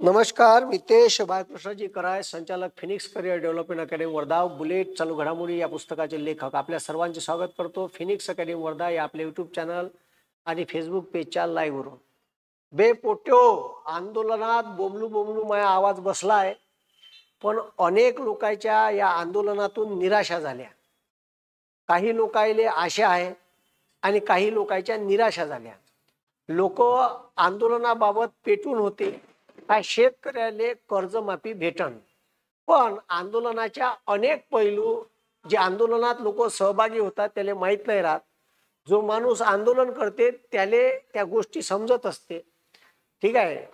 नमस्कार, मितेश बाळकृष्णजी कराय, संचालक Phoenix career development academy Wardha, bullet चालू घडामोडी या पुस्तकाचे लेखक. आपल्या सर्वांचे स्वागत करतो फिनिक्स अकॅडमी वर्धा या आपल्या यूट्यूब चॅनल आणि फेसबुक पेजच्या लाईव्हवरून. बेपोट्यो आंदोलनात बोमलू बोमलू माझा आवाज बसलाय, पण अनेक लोकांच्या या आंदोलनातून निराशा झाल्या. काही लोकांले आशा आहे आणि काही लोकांच्या निराशा झाल्या. लोक आंदोलनाबाबत पेटून होते काय शेतकऱ्याले कर्जमाफी भेटन, पण आंदोलनाच्या अनेक पैलू जे आंदोलनात लोक सहभागी होतात त्याला माहीत नाही राहत. जो माणूस आंदोलन करते त्याले त्या गोष्टी समजत असते. ठीक आहे.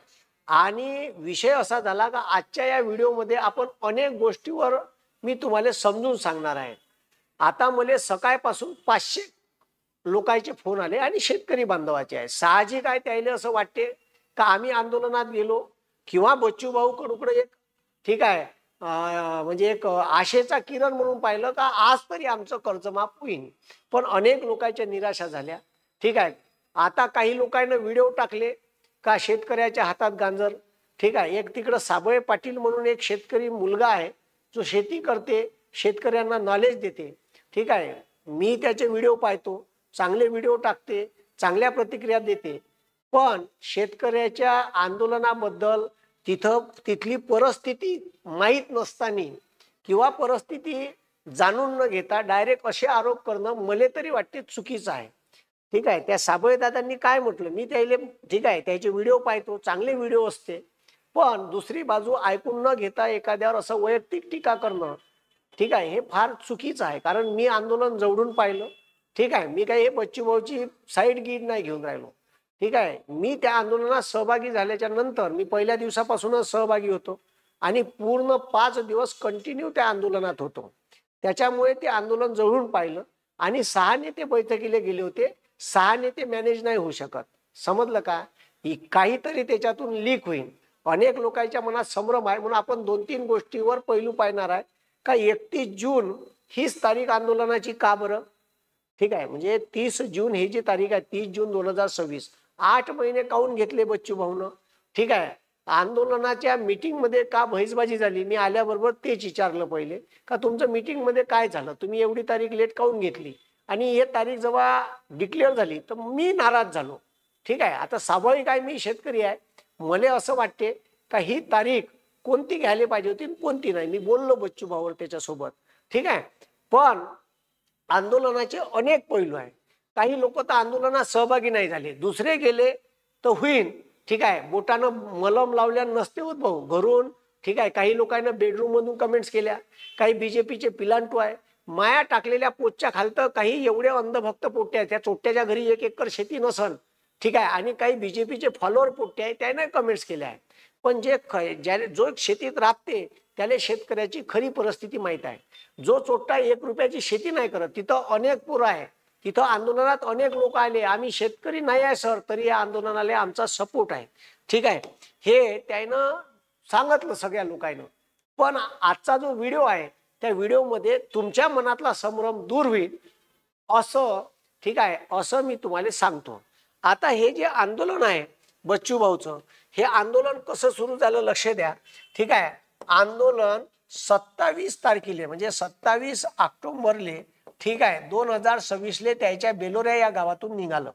आणि विषय असा झाला का आजच्या या व्हिडिओमध्ये आपण अनेक गोष्टीवर मी तुम्हाला समजून सांगणार आहे. आता मला सकाळपासून 500 लोकांचे फोन आले आणि शेतकरी बांधवाचे आहे. साहजिक आहे, त्याला असं वाटते का आम्ही आंदोलनात गेलो किंवा बच्चू भाऊ कडूकडे एक ठीक आहे म्हणजे एक आशेचा किरण म्हणून पाहिलं का आज तरी आमचं कर्जमाफ होईल. पण अनेक लोकांच्या निराशा झाल्या. ठीक आहे. आता काही लोकांना व्हिडिओ टाकले का शेतकऱ्याच्या हातात गांजर. ठीक आहे. एक तिकडं साबळे पाटील म्हणून एक शेतकरी मुलगा आहे जो शेती करते, शेतकऱ्यांना नॉलेज देते. ठीक आहे. मी त्याचे व्हिडिओ पाहतो, चांगले व्हिडिओ टाकते, चांगल्या प्रतिक्रिया देते. पण शेतकऱ्याच्या आंदोलनाबद्दल तिथली परिस्थिती माहीत नसताना किंवा परिस्थिती जाणून न घेता डायरेक्ट असे आरोप करणं मला तरी वाटते चुकीचं आहे. ठीक आहे. त्या साबळे दादांनी काय म्हटलं मी त्याला ठीक आहे त्याचे व्हिडिओ पाहतो, चांगले व्हिडिओ असते, पण दुसरी बाजू ऐकून न घेता एखाद्यावर असं वैयक्तिक टीका करणं ठीक आहे हे फार चुकीचं आहे. कारण मी आंदोलन जवळून पाहिलं. ठीक आहे. मी काही हे बच्चू भाऊची साईड गीड नाही घेऊन राहिलो. ठीक आहे. मी त्या आंदोलनात सहभागी झाल्याच्या नंतर मी पहिल्या दिवसापासूनच सहभागी होतो आणि पूर्ण 5 दिवस कंटिन्यू त्या आंदोलनात होतो. त्याच्यामुळे ते आंदोलन जवळून पाहिलं आणि 6 नेते बैठकीला गेले होते. 6 नेते मॅनेज नाही होऊ शकत. समजलं का? काहीतरी त्याच्यातून लीक होईल. अनेक लोकांच्या मनात संभ्रम आहे म्हणून आपण 2-3 गोष्टीवर पैलू पाहणार आहे का 31 जून हीच तारीख आंदोलनाची का बरं. ठीक आहे. म्हणजे 30 जून ही जी तारीख आहे 30 जून 2026 8 महिने काऊन घेतले बच्चू भाऊनं. ठीक आहे. आंदोलनाच्या मीटिंग मध्ये का बहिष्बाजी झाली मी आल्याबरोबर तेच विचारलं पहिले का तुमचं मीटिंग मध्ये काय झालं, तुम्ही एवढी तारीख लेट काऊन घेतली. आणि हे तारीख जेव्हा डिक्लेअर झाली तर मी नाराज झालो. ठीक आहे. आता स्वाभाविक आहे, मी शेतकरी आहे, मला असं वाटते का ही तारीख कोणती घ्यायला पाहिजे होती कोणती नाही. मी बोललो बच्चू भाऊवर त्याच्यासोबत. ठीक आहे. पण आंदोलनाचे अनेक पैलू आहे. काही लोक तर आंदोलनात सहभागी नाही झाले, दुसरे गेले तर होईल. ठीक आहे. बोटानं मलम लावल्या नसते होत भाऊ घरून. ठीक आहे. काही लोकांना बेडरूम मधून कमेंट्स केल्या, काही बीजेपीचे पिलांटू आहे, माया टाकलेल्या पोटच्या खालतं काही एवढे अंधभक्त पोट्टे आहेत, त्या चोट्ट्याच्या घरी 1 एकर शेती नसन. ठीक आहे. आणि काही बीजेपीचे फॉलोअर पोट्टे आहे त्याने कमेंट्स केल्या आहेत. पण जो शेतीत राबते त्याला शेतकऱ्याची खरी परिस्थिती माहीत आहे. जो चोट्टा 1 रुपयाची शेती नाही करत तिथं अनेक पूर आहे. तिथं आंदोलनात अनेक लोक आले, आम्ही शेतकरी नाही आहे सर तरी या आंदोलनाला आमचा सपोर्ट आहे. ठीक आहे. हे त्यानं सांगितलं सगळ्या लोकांना. पण आजचा जो व्हिडिओ आहे त्या व्हिडिओमध्ये तुमच्या मनातला संभ्रम दूर होईल असं ठीक आहे असं मी तुम्हाला सांगतो. आता हे जे आंदोलन आहे बच्चू भाऊचं, हे आंदोलन कसं सुरू झालं लक्ष द्या. ठीक आहे. आंदोलन 27 तारखेला म्हणजे 27 ऑक्टोबरले ठीक आहे 2026 त्याच्या बेलोऱ्या या गावातून निघालं.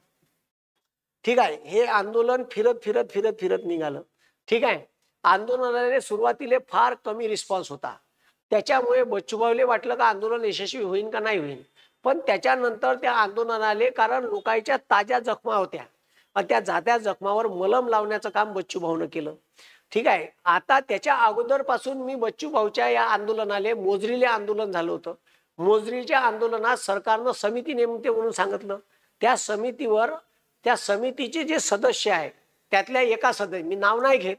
ठीक आहे. हे आंदोलन फिरत फिरत फिरत फिरत निघालं. ठीक आहे. आंदोलनाने सुरुवातीला फार कमी रिस्पॉन्स होता. त्याच्यामुळे बच्चूभाऊले वाटलं का आंदोलन यशस्वी होईल का नाही होईल. पण त्याच्यानंतर त्या आंदोलनाले कारण लोकांच्या ताज्या जखमा होत्या आणि त्या जात्या जखमावर मलम लावण्याचं काम बच्चू भाऊनं केलं. ठीक आहे. आता त्याच्या अगोदरपासून मी बच्चू भाऊच्या या आंदोलनाले मोजरीले आंदोलन झालं होतं. मोजरीच्या आंदोलनात सरकारनं समिती नेमते म्हणून सांगितलं. त्या समितीवर त्या समितीचे जे सदस्य आहेत त्यातल्या एका सदस्य, मी नाव नाही घेत,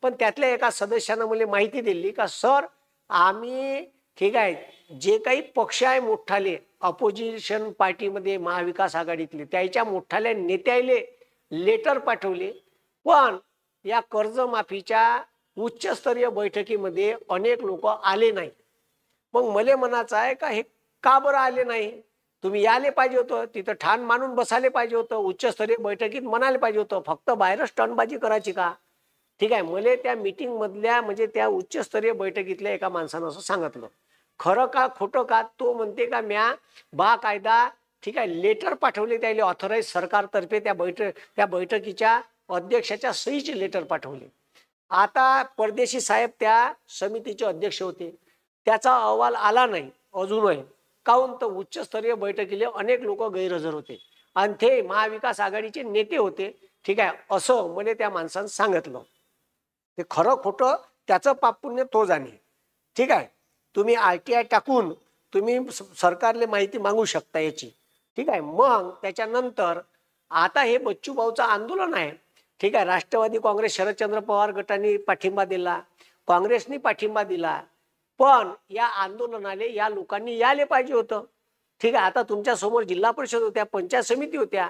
पण त्यातल्या एका सदस्यानं मला माहिती दिली का सर आम्ही ठीक आहे जे काही पक्ष आहे मोठाले अपोजिशन पार्टीमध्ये महाविकास आघाडीतले त्याच्या मोठाल्या नेत्याले लेटर पाठवले, पण या कर्जमाफीच्या उच्चस्तरीय बैठकीमध्ये अनेक लोक आले नाही. मग मला म्हणायचं आहे का हे का बरं आले नाही. तुम्ही यायला पाहिजे होतं, तिथं ठाण मानून बसायला पाहिजे होतं, उच्चस्तरीय बैठकीत म्हणायला पाहिजे होतं. फक्त बाहेर स्टंटबाजी करायची का. ठीक आहे. मला त्या मीटिंग मधल्या म्हणजे त्या उच्चस्तरीय बैठकीतल्या एका माणसानं असं सांगितलं. खरं का खोटं का तो म्हणते का म्या बाकायदा ठीक आहे लेटर पाठवले त्याला ऑथराईज सरकारतर्फे त्या बैठकीच्या अध्यक्षाच्या सहीचे लेटर पाठवले. आता परदेशी साहेब त्या समितीचे अध्यक्ष होते, त्याचा अहवाल आला नाही अजूनही. काहून तर उच्चस्तरीय बैठकीले अनेक लोक गैरहजर होते आणि ते महाविकास आघाडीचे नेते होते. ठीक आहे, असं मला त्या माणसानं सांगितलं. ते खरं खोटं त्याचं पाप पुण्य तो जाणे. ठीक आहे, तुम्ही RTI टाकून तुम्ही सरकारले माहिती मागू शकता याची. ठीक आहे, मग त्याच्यानंतर आता हे बच्चू भाऊचं आंदोलन आहे. ठीक आहे, राष्ट्रवादी काँग्रेस शरदचंद्र पवार गटाने पाठिंबा दिला, काँग्रेसनी पाठिंबा दिला, पण या आंदोलनाले या लोकांनी यायला पाहिजे होतं. ठीक आहे, आता तुमच्या समोर जिल्हा परिषद होत्या, पंचायत समिती होत्या,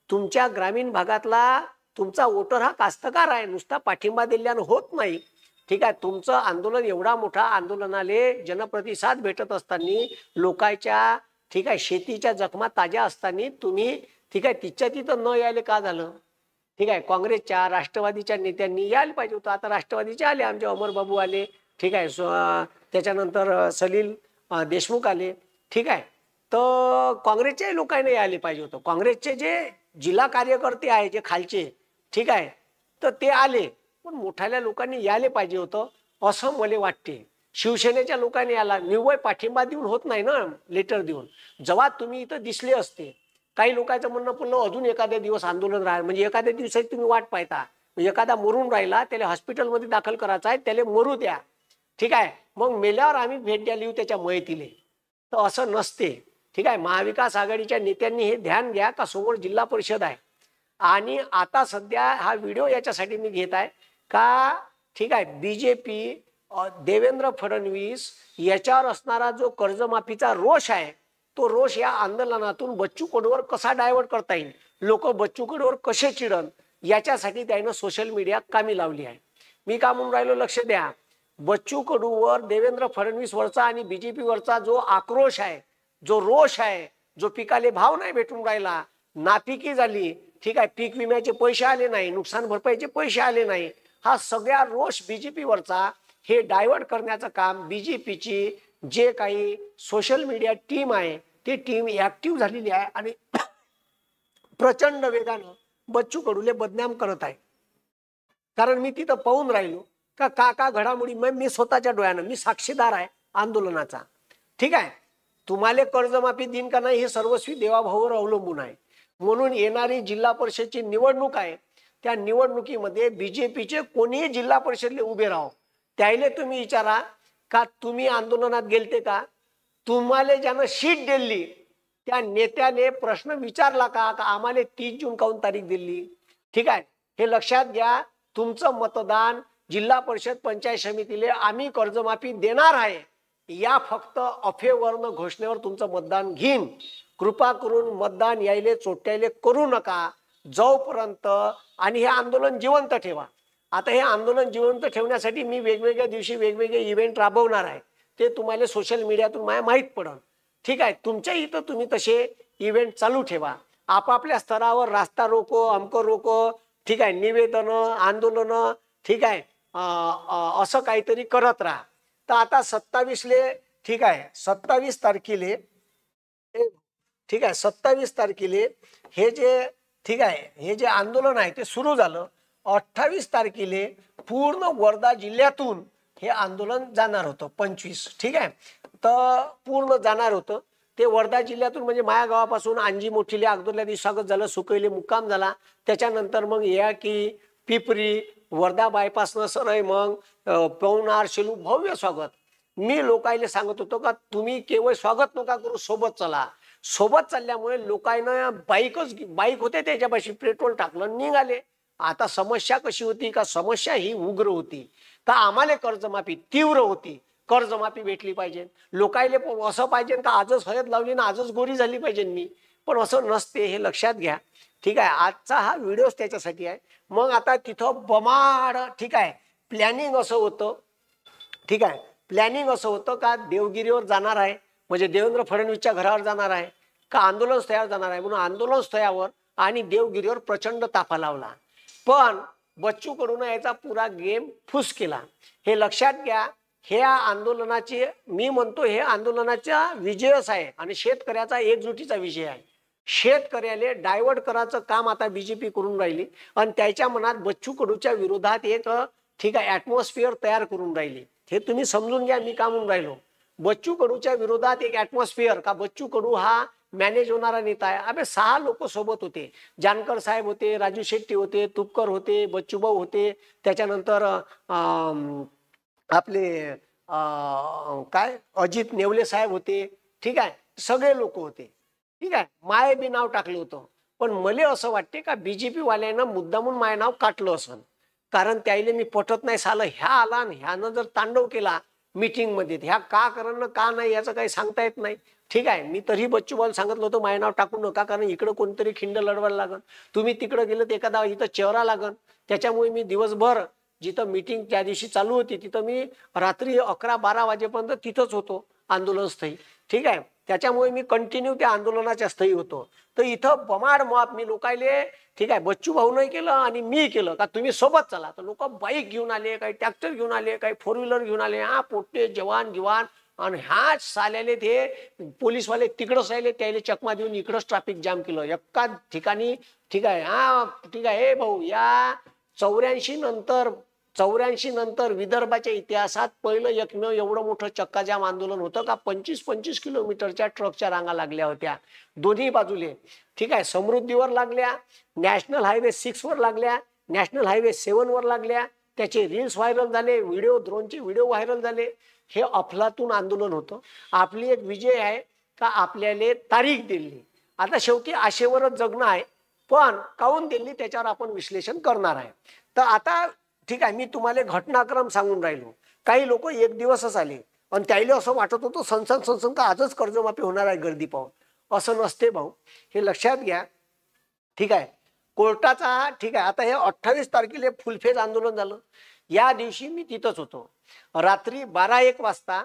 तुमच्या ग्रामीण भागातला तुमचा वोटर हा कास्तकार आहे, नुसता पाठिंबा दिल्यानं होत नाही. ठीक आहे, तुमचं आंदोलन एवढा मोठा आंदोलनाले जनप्रतिसाद भेटत असताना लोकांच्या ठीक आहे शेतीच्या जखमा ताज्या असताना तुम्ही ठीक आहे तिच्या तिथं न यायला का झालं. ठीक आहे, काँग्रेसच्या राष्ट्रवादीच्या नेत्यांनी यायला पाहिजे होतं. आता राष्ट्रवादीचे आले, आमचे अमरबाबू आले. ठीक आहे, त्याच्यानंतर सलील देशमुख आले. ठीक आहे, तर काँग्रेसच्याही लोकांनी यायला पाहिजे होतं. काँग्रेसचे जे जिल्हा कार्यकर्ते आहे जे खालचे ठीक आहे तर ते आले, पण मोठ्याल्या लोकांनी यायला पाहिजे होतं असं मला वाटते. शिवसेनेच्या लोकांनी याला निव्वळ पाठिंबा देऊन होत नाही ना, लेटर देऊन. जेव्हा तुम्ही इथं दिसले असते, काही लोकांचं म्हणणं पडलं अजून एखाद्या दिवस आंदोलन राहील, म्हणजे एखाद्या दिवसाची तुम्ही वाट पाहता. एखादा मरून राहिला त्याला हॉस्पिटलमध्ये दाखल करायचा आहे, त्याला मरू द्या. ठीक आहे, मग मेल्यावर आम्ही भेट द्यायला येऊ त्याच्या मयतीले, तर असं नसते. ठीक आहे, महाविकास आघाडीच्या नेत्यांनी हे ध्यान घ्या का समोर जिल्हा परिषद आहे. आणि आता सध्या हा व्हिडिओ याच्यासाठी मी घेत आहे का ठीक आहे BJP देवेंद्र फडणवीस याच्यावर असणारा जो कर्जमाफीचा रोष आहे, तो रोष या आंदोलनातून बच्चू कडूवर कसा डायव्हर्ट करता येईल, लोक बच्चू कडूवर कसे चिडन, याच्यासाठी त्यानं सोशल मीडिया कामी लावली आहे. मी का म्हणून राहिलो लक्ष द्या. बच्चू कडूवर देवेंद्र फडणवीस वरचा आणि BJP वरचा जो आक्रोश आहे, जो रोष आहे, जो पिकाले भाव नाही भेटून राहिला, नापिकी झाली. ठीक आहे, पीक विम्याचे पैसे आले नाही, नुकसान भरपाईचे पैसे आले नाही, हा सगळा रोष BJP वरचा हे डायव्हर्ट करण्याचं काम BJPची जे काही सोशल मीडिया टीम आहे ती टीम ऍक्टिव्ह झालेली आहे आणि प्रचंड वेगानं बच्चू कडूले बदनाम करत आहे. कारण मी तिथं पाहून राहिलो का घडामोडी मी स्वतःच्या डोळ्यानं मी साक्षीदार आहे आंदोलनाचा. ठीक आहे, तुम्हाला कर्जमाफी दिन का नाही हे सर्वस्वी देवाभावावर अवलंबून आहे. म्हणून येणारी जिल्हा परिषदची निवडणूक आहे, त्या निवडणुकीमध्ये BJPचे कोणीही जिल्हा परिषदले उभे राहो, त्याला तुम्ही विचारा का तुम्ही आंदोलनात गेलते का, तुम्हाला ज्यानं शीट दिली त्या नेत्याने प्रश्न विचारला का आम्हाला 30 जून काऊन तारीख दिली. ठीक आहे, हे लक्षात घ्या. तुमचं मतदान जिल्हा परिषद पंचायत समितीले आम्ही कर्जमाफी देणार आहे या फक्त अफेवरनं घोषणेवर तुमचं मतदान घेईन. कृपा करून मतदान यायले चोट्याले करू नका जोपर्यंत, आणि हे आंदोलन जिवंत ठेवा. आता हे आंदोलन जिवंत ठेवण्यासाठी मी वेगवेगळ्या दिवशी वेगवेगळे इव्हेंट राबवणार आहे, ते तुम्हाला सोशल मीडियातून मला माहीत पडेल. ठीक आहे, तुमच्या इथं तुम्ही तसे इव्हेंट चालू ठेवा आपापल्या स्तरावर, रास्ता रोको, अमको रोको, ठीक आहे, निवेदनं, आंदोलनं, ठीक आहे, असं काहीतरी करत राहा. तर आता 27ले ठीक आहे 27 तारखेले ठीक आहे 27 तारखेले हे जे ठीक आहे हे जे आंदोलन आहे ते सुरू झालं. 28 तारखेले पूर्ण वर्धा जिल्ह्यातून हे आंदोलन जाणार होतं 25. ठीक आहे, तर पूर्ण जाणार होतं ते वर्धा जिल्ह्यातून, म्हणजे माया गावापासून अंजी मोठीले अगोदरल्या दिवशी स्वागत झालं, सुकैले मुक्काम झाला, त्याच्यानंतर मग या की पिपरी वर्धा बायपासनं सरळ मग पवनार शेलू भव्य स्वागत. मी लोकायले सांगत होतो का तुम्ही केवळ स्वागत नका करू, सोबत चला. सोबत चालल्यामुळे लोकांना बाईक होते त्याच्यापाशी पेट्रोल टाकलं निघाले. आता समस्या कशी होती का समस्या ही उग्र होती का आम्हाला कर्जमाफी तीव्र होती, कर्जमाफी भेटली पाहिजे. लोकायले असं पाहिजे का आजच हळद लावली ना आजच गोरी झाली पाहिजे मी, पण असं नसते, हे लक्षात घ्या. ठीक आहे, आजचा हा व्हिडिओ त्याच्यासाठी आहे. मग आता तिथं बमाड ठीक आहे प्लॅनिंग असं होतं. ठीक आहे, प्लॅनिंग असं होतं का देवगिरीवर जाणार आहे, म्हणजे देवेंद्र फडणवीसच्या घरावर जाणार आहे का आंदोलन स्थळावर जाणार आहे, म्हणून आंदोलन स्थळावर आणि देवगिरीवर प्रचंड ताफा लावला. पण बच्चू कडूनं याचा पुरा गेम फुस केला. हे लक्षात घ्या. हे आंदोलनाचे मी म्हणतो हे आंदोलनाचा विजयच आहे आणि शेतकऱ्याचा एकजुटीचा विजय आहे. शेतकऱ्याला डायव्हर्ट करायचं काम आता बीजेपी करून राहिली आणि त्याच्या मनात बच्चू कडूच्या विरोधात एक ठीक आहे ऍटमॉस्फिअर तयार करून राहिली. हे तुम्ही समजून घ्या मी का म्हणून राहिलो. बच्चू कडूच्या विरोधात एक ऍटमॉस्फिअर का बच्चू कडू हा मॅनेज होणारा नेता आहे. अबे 6 लोक सोबत होते. जानकर साहेब होते, राजू शेट्टी होते, तुपकर होते, बच्चूभाऊ होते, त्याच्यानंतर आपले काय अजित नेवले साहेब होते. ठीक आहे, सगळे लोक होते. ठीक आहे, माय बी नाव टाकलं होतं. पण मला असं वाटते का बीजेपी वाल्यानं मुद्दामून माय नाव काटलं असं. कारण त्याला मी पटत नाही साला ह्या आला आणि ह्यानं जर तांडव केला मीटिंग मध्ये ह्या का करणं का नाही याचं काही सांगता येत नाही. ठीक आहे, मी तरी बच्चूभाऊ सांगितलं होतं माय नाव टाकू नका कारण इकडं कोणतरी खिंड लढवायला लागन. तुम्ही तिकडं गेलं तर एखादा इथं चेहरा लागन. त्याच्यामुळे मी दिवसभर जिथं मीटिंग त्या दिवशी चालू होती तिथं मी रात्री 11-12 वाजेपर्यंत तिथंच होतो आंदोलन स्थळी. ठीक आहे, त्याच्यामुळे मी कंटिन्यू त्या आंदोलनाच्या स्थळी होतो. तर इथं बमाड मॉप मी लोकायले ठीक आहे बच्चू भाऊ नाही केलं आणि मी केलं का तुम्ही सोबत चला. तर लोक बाईक घेऊन आले, काही ट्रॅक्टर घेऊन आले, काही 4 व्हीलर घेऊन आले. हा पोट्टे जवान गिवान आणि ह्याच साल्याले ते पोलीसवाले तिकडंच राहिले त्याला चकमा देऊन इकडंच ट्रॅफिक जाम केलं एका ठिकाणी. ठीक आहे, हा ठीक आहे. हे भाऊ या 84 नंतर विदर्भाच्या इतिहासात पहिलं एकमेव एवढं मोठं चक्काजाम आंदोलन होतं का 25-25 किलोमीटरच्या ट्रकच्या रांगा लागल्या होत्या दोन्ही बाजूले. ठीक आहे, समृद्धीवर लागल्या, नॅशनल हायवे 6 वर लागल्या, नॅशनल हायवे 7 वर लागल्या. त्याचे रील्स व्हायरल झाले, ड्रोनचे व्हिडिओ व्हायरल झाले. हे अफलातून आंदोलन होतं. आपली एक विजय आहे का आपल्याला तारीख दिली. आता शेवटी आशेवरच जगणं आहे. पण काऊन दिली त्याच्यावर आपण विश्लेषण करणार आहे. तर आता ठीक आहे मी तुम्हाला घटनाक्रम सांगून राहिलो. काही लोक एक दिवसच आले आणि त्याला असं वाटत होतं सनसन का आजच कर्जमाफी होणार आहे गर्दी पाहून. असं नसते भाऊ, हे लक्षात घ्या. ठीक आहे, कोर्टाचा ठीक आहे. आता हे 28 तारखेला फुलफेज आंदोलन झालं. या दिवशी मी तिथंच होतो. रात्री 12-1 वाजता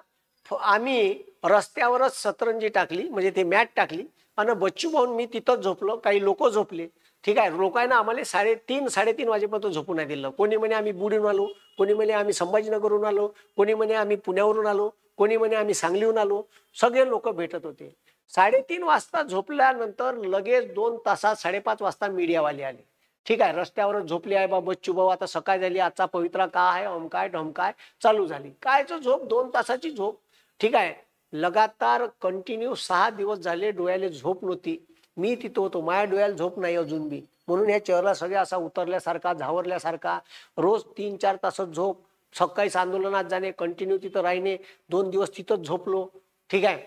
आम्ही रस्त्यावरच सतरंजी टाकली म्हणजे ते मॅट टाकली आणि बच्चू भाऊन मी तिथंच झोपलो. काही लोक झोपले. ठीक आहे, लोकांना आम्हाला 3:30 वाजेपर्यंत झोपून नाही दिलं. कोणी म्हणे आम्ही बुडून आलो, कोणी म्हणे आम्ही संभाजीनगरहून आलो, कोणी म्हणे आम्ही पुण्यावरून आलो, कोणी म्हणे आम्ही सांगलीहून आलो. सगळे लोक भेटत होते. 3:30 वाजता झोपल्यानंतर लगेच 2 तासात 5:30 वाजता मीडियावाले आले. ठीक आहे, रस्त्यावरच झोपले आहे बा बच्चू भाऊ आता सकाळ झाली आजचा पवित्रा का आहे अमकाय ढमकाय चालू झाली. कायचं झोप 2 तासाची झोप. ठीक आहे, लगातार कंटिन्यू 6 दिवस झाले डोळ्याला झोप नव्हती. मी तिथं होतो, माझ्या डोळ्याला झोप नाही अजून बी. म्हणून ह्या चेहरा सगळ्या असा उतरल्यासारखा झावरल्यासारखा. रोज 3-4 तास झोप, सकाळीच आंदोलनात जाणे, कंटिन्यू तिथं राहणे. 2 दिवस तिथंच झोपलो. ठीक आहे,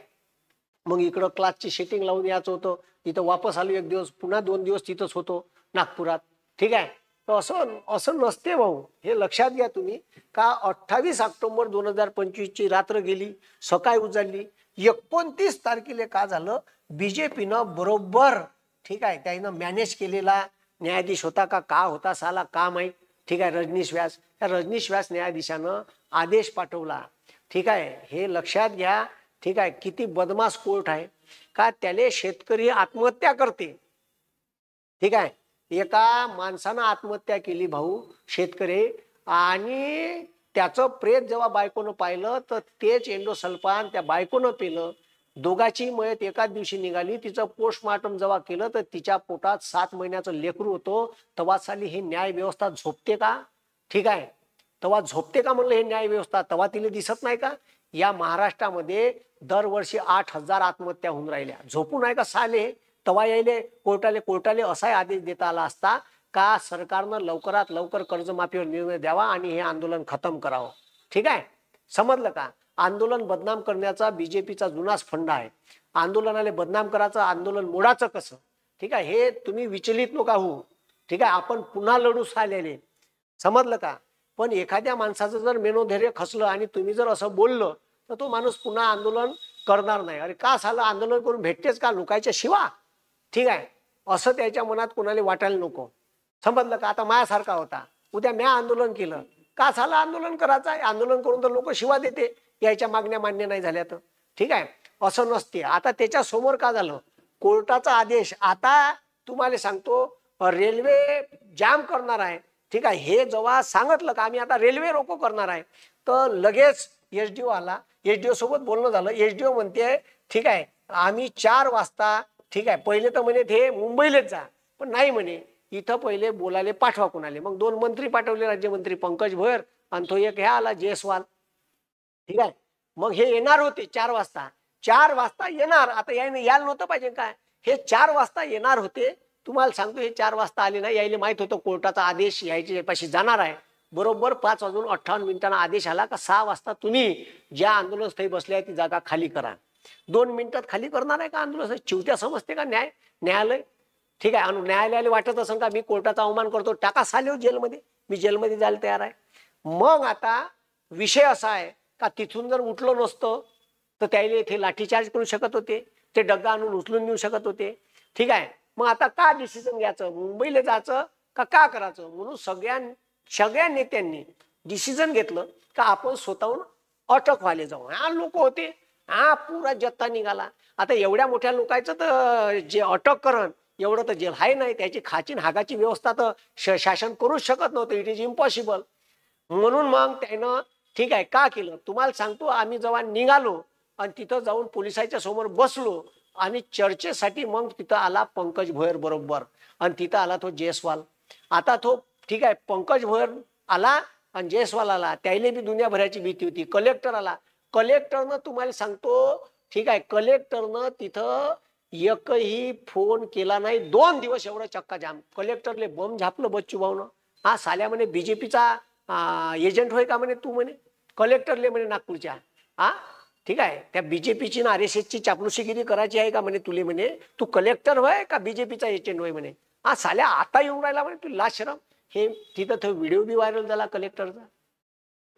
मग इकडं क्लासची सेटिंग लावून यायचं होतं. तिथं वापस आलो 1 दिवस, पुन्हा 2 दिवस तिथंच होतो नागपुरात. ठीक आहे, तर असं नसते भाऊ, हे लक्षात घ्या तुम्ही का 28 ऑक्टोबर 2025 ची रात्र गेली, सकाळी उजाडली. 29 तारखेला का झालं बीजेपीनं बरोबर ठीक आहे त्यानं मॅनेज केलेला न्यायाधीश होता का होता साला का माहीत. ठीक आहे, रजनीश व्यास. त्या रजनीश व्यास न्यायाधीशानं आदेश पाठवला. ठीक आहे, हे लक्षात घ्या. ठीक आहे, किती बदमाश कोर्ट आहे का त्याले शेतकरी आत्महत्या करते. ठीक आहे, एका माणसानं आत्महत्या केली भाऊ शेतकरी आणि त्याचं प्रेत जेव्हा बायकोनं पाहिलं तर तेच एंडोसल्फान त्या बायकोनं पिलं. दोघाची मयत एकाच दिवशी निघाली. तिचं पोस्टमार्टम जेव्हा केलं तर तिच्या पोटात 7 महिन्याचं लेकरू होतं. तेव्हा साली हे न्याय व्यवस्था झोपते का. ठीक आहे, तेव्हा झोपते का म्हणलं हे न्याय व्यवस्था. तेव्हा तिला दिसत नाही का या महाराष्ट्रामध्ये दरवर्षी 8,000 आत्महत्या होऊन राहिल्या. झोपून आहे का साले. तेव्हा यायले कोर्टाले असा आदेश देता आला असता का सरकारनं लवकरात लवकर कर्जमाफीवर निर्णय द्यावा आणि हे आंदोलन खतम करावं. ठीक आहे, समजलं का. आंदोलन बदनाम करण्याचा बीजेपीचा जुनाच फंड आहे. आंदोलनाला बदनाम करायचं, आंदोलन मोडाचं कसं. ठीक आहे, हे तुम्ही विचलित नका होऊ. ठीक आहे, आपण पुन्हा लढूच आलेले. समजलं का. पण एखाद्या माणसाचं जर मेनोधैर्य खचलं आणि तुम्ही जर असं बोललं तर तो माणूस पुन्हा आंदोलन करणार नाही. अरे का झालं आंदोलन करून भेटतेच का लोकांच्या शिवा. ठीक आहे, असं त्याच्या मनात कोणाला वाटायला नको. समजलं का. आता माझ्यासारखा होता, उद्या म्या आंदोलन केलं का झालं आंदोलन करायचं आहे. आंदोलन करून तर लोक शिवा देते याच्या मागण्या मान्य नाही झाल्या तर. ठीक आहे, असं नसते. आता त्याच्या समोर का झालं कोर्टाचा आदेश. आता तुम्हाला सांगतो रेल्वे जाम करणार आहे. ठीक आहे, हे जेव्हा सांगितलं का आम्ही आता रेल्वे रोको करणार आहे, तर लगेच एसडीओ आला. एसडीओ सोबत बोलणं झालं. एसडीओ म्हणते ठीक आहे आम्ही 4 वाजता, ठीक आहे, पहिले तर म्हणे ते मुंबईलाच जा, पण नाही म्हणे इथं पहिले बोलायला पाठवा कोणाले. मग 2 मंत्री पाठवले, राज्यमंत्री पंकज भोयर आणि तो एक ह्या आला जयस्वाल. ठीक आहे, मग हे येणार होते 4 वाजता. 4 वाजता येणार, आता यायला नव्हतं पाहिजे काय, हे 4 वाजता येणार होते. तुम्हाला सांगतो हे 4 वाजता आले नाही, यायला माहित होतं कोर्टाचा आदेश यायचे पाशी जाणार आहे. बरोबर 5:58 आदेश आला का 6 वाजता तुम्ही ज्या आंदोलनस्थळी बसले आहे ती जागा खाली करा. 2 मिनिटात खाली करणार आहे का आंदोलन? चिवत्या समजते का न्यायालय? ठीक आहे, आणि न्यायालयाला वाटत असेल का मी कोर्टाचा अवमान करतो, टाका साले जेलमध्ये, मी जेलमध्ये जायला तयार आहे. मग आता विषय असा आहे का तिथून जर उठलो नसतं तर त्याला इथे लाठीचार्ज करू शकत होते, ते डग्गा आणून उचलून नेऊ शकत होते. ठीक आहे, मग आता का डिसिजन घ्यायचं, मुंबईला जायचं का करायचं, म्हणून सगळ्या नेत्यांनी डिसिजन घेतलं का आपण स्वतःहून अटक व्हायला जाऊ. हा लोक होते, हा पुरा जत्था निघाला. आता एवढ्या मोठ्या लोकांचं तर जे अटक करण एवढं तर जेल आहे नाही, त्याची खाची हागाची व्यवस्था तर शासन करूच शकत नव्हतं. It is impossible. म्हणून मग त्यानं ठीक आहे का केलं तुम्हाला सांगतो. आम्ही जेव्हा निघालो आणि तिथं जाऊन पोलिसांच्या समोर बसलो आणि चर्चेसाठी मग तिथं आला पंकज भोयर बरोबर, आणि तिथं आला तो जयस्वाल. आता तो ठीक आहे पंकज भोयर आला आणि जयस्वाल आला, त्याला बी दुनियाभराची भीती होती. कलेक्टर आला, कलेक्टरनं तुम्हाला सांगतो ठीक आहे कलेक्टरनं तिथं एकही फोन केला नाही. 2 दिवस एवढं चक्का जाम. कलेक्टरले बम झापलं बच्चू भाऊनं. हा साल्या म्हणे बीजेपीचा एजंट होय का म्हणे तू, म्हणे कलेक्टरले म्हणे नागपूरच्या. हा ठीक आहे, त्या बीजेपीची ना RSSची चापलुसीगिरी करायची आहे का म्हणे तुले, म्हणे तू कलेक्टर होय का बीजेपीचा एजंट होय म्हणे. हा साल्या आता येऊन राहिला म्हणे, तू लाशरम. हे तिथं तो व्हिडिओ बी व्हायरल झाला कलेक्टरचा.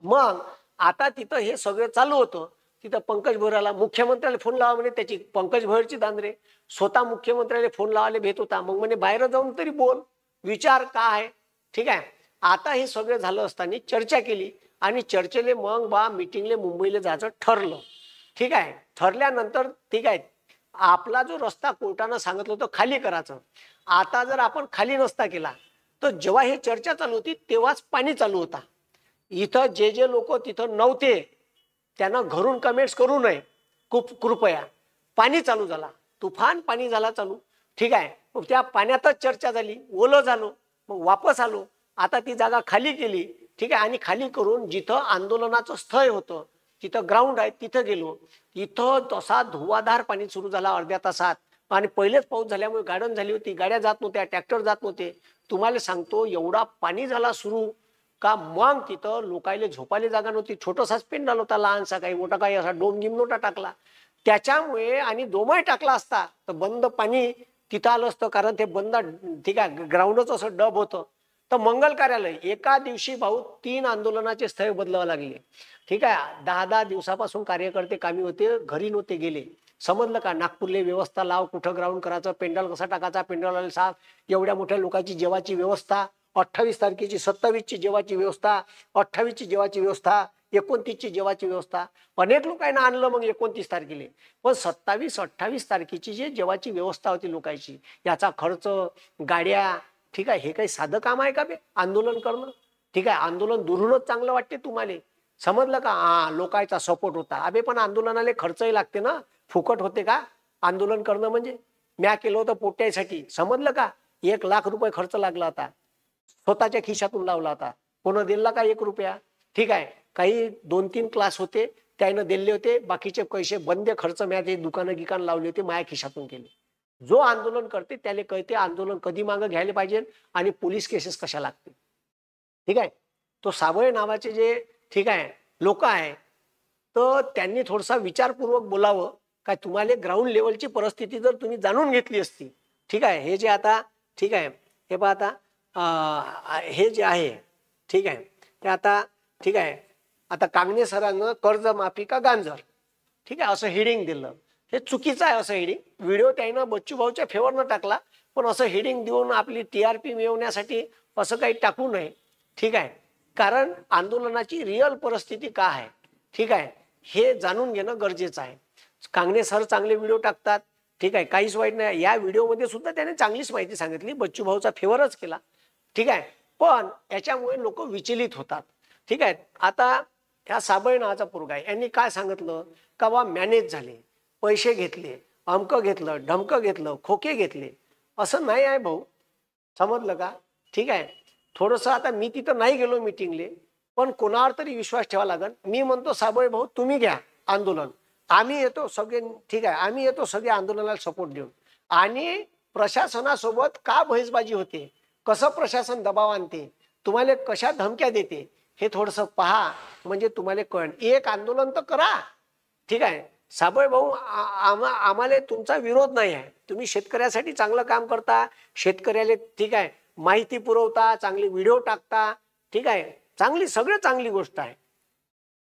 मग आता तिथं हे सगळं चालू होतं. तिथं पंकज भोयरला मुख्यमंत्र्याला फोन लावा म्हणे, त्याची पंकज भोयरची दांद्रे. स्वतः मुख्यमंत्र्याला फोन लावायला भेट होता. मग म्हणे बाहेर जाऊन तरी बोल, विचार काय. ठीक आहे, आता हे सगळं झालं असताना चर्चा केली आणि चर्चेले मग मीटिंगले मुंबईला जायचं ठरलं. ठीक आहे, ठरल्यानंतर ठीक आहे आपला जो रस्ता कोर्टानं सांगितलं होतं खाली करायचं, आता जर आपण खाली नसता केला तर जेव्हा हे चर्चा चालू होती तेव्हाच पाणी चालू होता. इथं जे लोक तिथं नव्हते त्यांना घरून कमेंट्स करू नये कृपया. पाणी चालू झाला, तुफान पाणी झाला चालू. ठीक आहे, मग त्या पाण्यातच चर्चा झाली, ओलं झालो, मग वापस आलो. आता ती जागा खाली केली. ठीक आहे, आणि खाली करून जिथं आंदोलनाचं स्थळ होतं तिथं ग्राउंड आहे तिथं गेलो. इथं तसा धुवाधार पाणी सुरू झाला अर्ध्या तासात. आणि पहिलेच पाऊस झाल्यामुळे गार्डन झाली होती, गाड्या जात नव्हत्या, ट्रॅक्टर जात नव्हते. तुम्हाला सांगतो एवढा पाणी झाला सुरू का मग तिथं लोकायले झोपायला जागा नव्हती. छोटासाच पेंडाल होता लहानसा, काही मोठा काही असा डोम गिम नव्हता टाकला. त्याच्यामुळे आणि डोमही टाकला असता तर बंद पाणी तिथं आलं असतं, कारण ते बंद ठीक आहे ग्राउंडच असं डब होतं. तर मंगल कार्यालय एका दिवशी भाऊ 3 आंदोलनाचे स्थळ बदलावं लागले. ठीक आहे, 10-10 दिवसापासून कार्यकर्ते कामी होते, घरी नव्हते गेले. समजलं का, नागपूरले व्यवस्था लाव, कुठं ग्राउंड करायचं, पेंडॉल कसा टाकायचा, पेंडॉल साफ, एवढ्या मोठ्या लोकांची जेवाची व्यवस्था, 28 तारखेची 27ची जेवाची व्यवस्था, 28ची जेवाची व्यवस्था, 29ची जेवाची व्यवस्था. अनेक लोकांना आणलं मग 29 तारखेला. पण 27-28 तारखेची जे जेवाची व्यवस्था होती लोकांची, याचा खर्च, गाड्या, ठीक आहे, हे काही साधं काम आहे का बे आंदोलन करणं. ठीक आहे, आंदोलन दुरूनच चांगलं वाटते तुम्हाला, समजलं का. हा लोकांचा सपोर्ट होता. अबे पण आंदोलनाला खर्चही लागते ना, फुकट होते का आंदोलन करणं. म्हणजे म्या केलं होतं पोट्यासाठी, समजलं का. 1 लाख रुपये खर्च लागला होता, स्वतःच्या खिशातून लावला होता. कोण दिला का 1 रुपया. ठीक आहे, काही 2-3 क्लास होते त्यानं दिले होते, बाकीचे पैसे बंद खर्च म्या ते दुकान लावले होते माझ्या खिशातून केले. जो आंदोलन करते त्याला कळते आंदोलन कधी मागं घ्यायला पाहिजे आणि पोलीस केसेस कशा लागते. ठीक आहे, तो साबळे नावाचे जे ठीक आहे लोक आहे, तर त्यांनी थोडासा विचारपूर्वक बोलावं. काय तुम्हाला ग्राउंड लेवलची परिस्थिती जर तुम्ही जाणून घेतली असती. ठीक आहे, हे जे आता ठीक आहे हे पहा आता हे जे आहे ठीक आहे ते आता ठीक आहे, आता कांगणे सरांनं कर्जमाफी का गांजर ठीक आहे असं हेडिंग दिलं. हे चुकीचं आहे असं हेडिंग. व्हिडिओ त्यानं बच्चू भाऊच्या फेवरनं टाकला, पण असं हेडिंग देऊन आपली TRP मिळवण्यासाठी असं काही टाकू नये. ठीक आहे, कारण आंदोलनाची रिअल परिस्थिती काय आहे ठीक आहे हे जाणून घेणं गरजेचं आहे. कांगणे सर चांगले व्हिडिओ टाकतात. ठीक आहे, काहीच वाईट नाही. या व्हिडिओमध्ये सुद्धा त्याने चांगलीच माहिती सांगितली, बच्चू भाऊचा फेवरच केला. ठीक आहे, पण याच्यामुळे लोक विचलित होतात. ठीक आहे. आता ह्या साबळे नावाचा पोरगा आहे, यांनी काय सांगितलं का बा मॅनेज झाले, पैसे घेतले, अमकं घेतलं, ढमकं घेतलं, खोके घेतले. असं नाही आहे भाऊ, समजलं का? ठीक आहे. थोडंसं आता मी तिथं नाही गेलो मीटिंगले, पण कोणावर तरी विश्वास ठेवा लागेल. मी म्हणतो साबळे भाऊ तुम्ही घ्या आंदोलन, आम्ही येतो सगळे. ठीक आहे, आम्ही येतो सगळे आंदोलनाला सपोर्ट देऊन. आणि प्रशासनासोबत का बहिष्बाजी होते, कसं प्रशासन दबाव आणते, तुम्हाला कशा धमक्या देते, हे थोडंसं पहा, म्हणजे तुम्हाला कळेल. एक आंदोलन तर करा. ठीक आहे साबळे भाऊ, आम्हाला तुमचा विरोध नाही आहे. तुम्ही शेतकऱ्यासाठी चांगलं काम करता, शेतकऱ्याला ठीक आहे माहिती पुरवता, चांगले व्हिडिओ टाकता. ठीक आहे, चांगली सगळं चांगली गोष्ट आहे.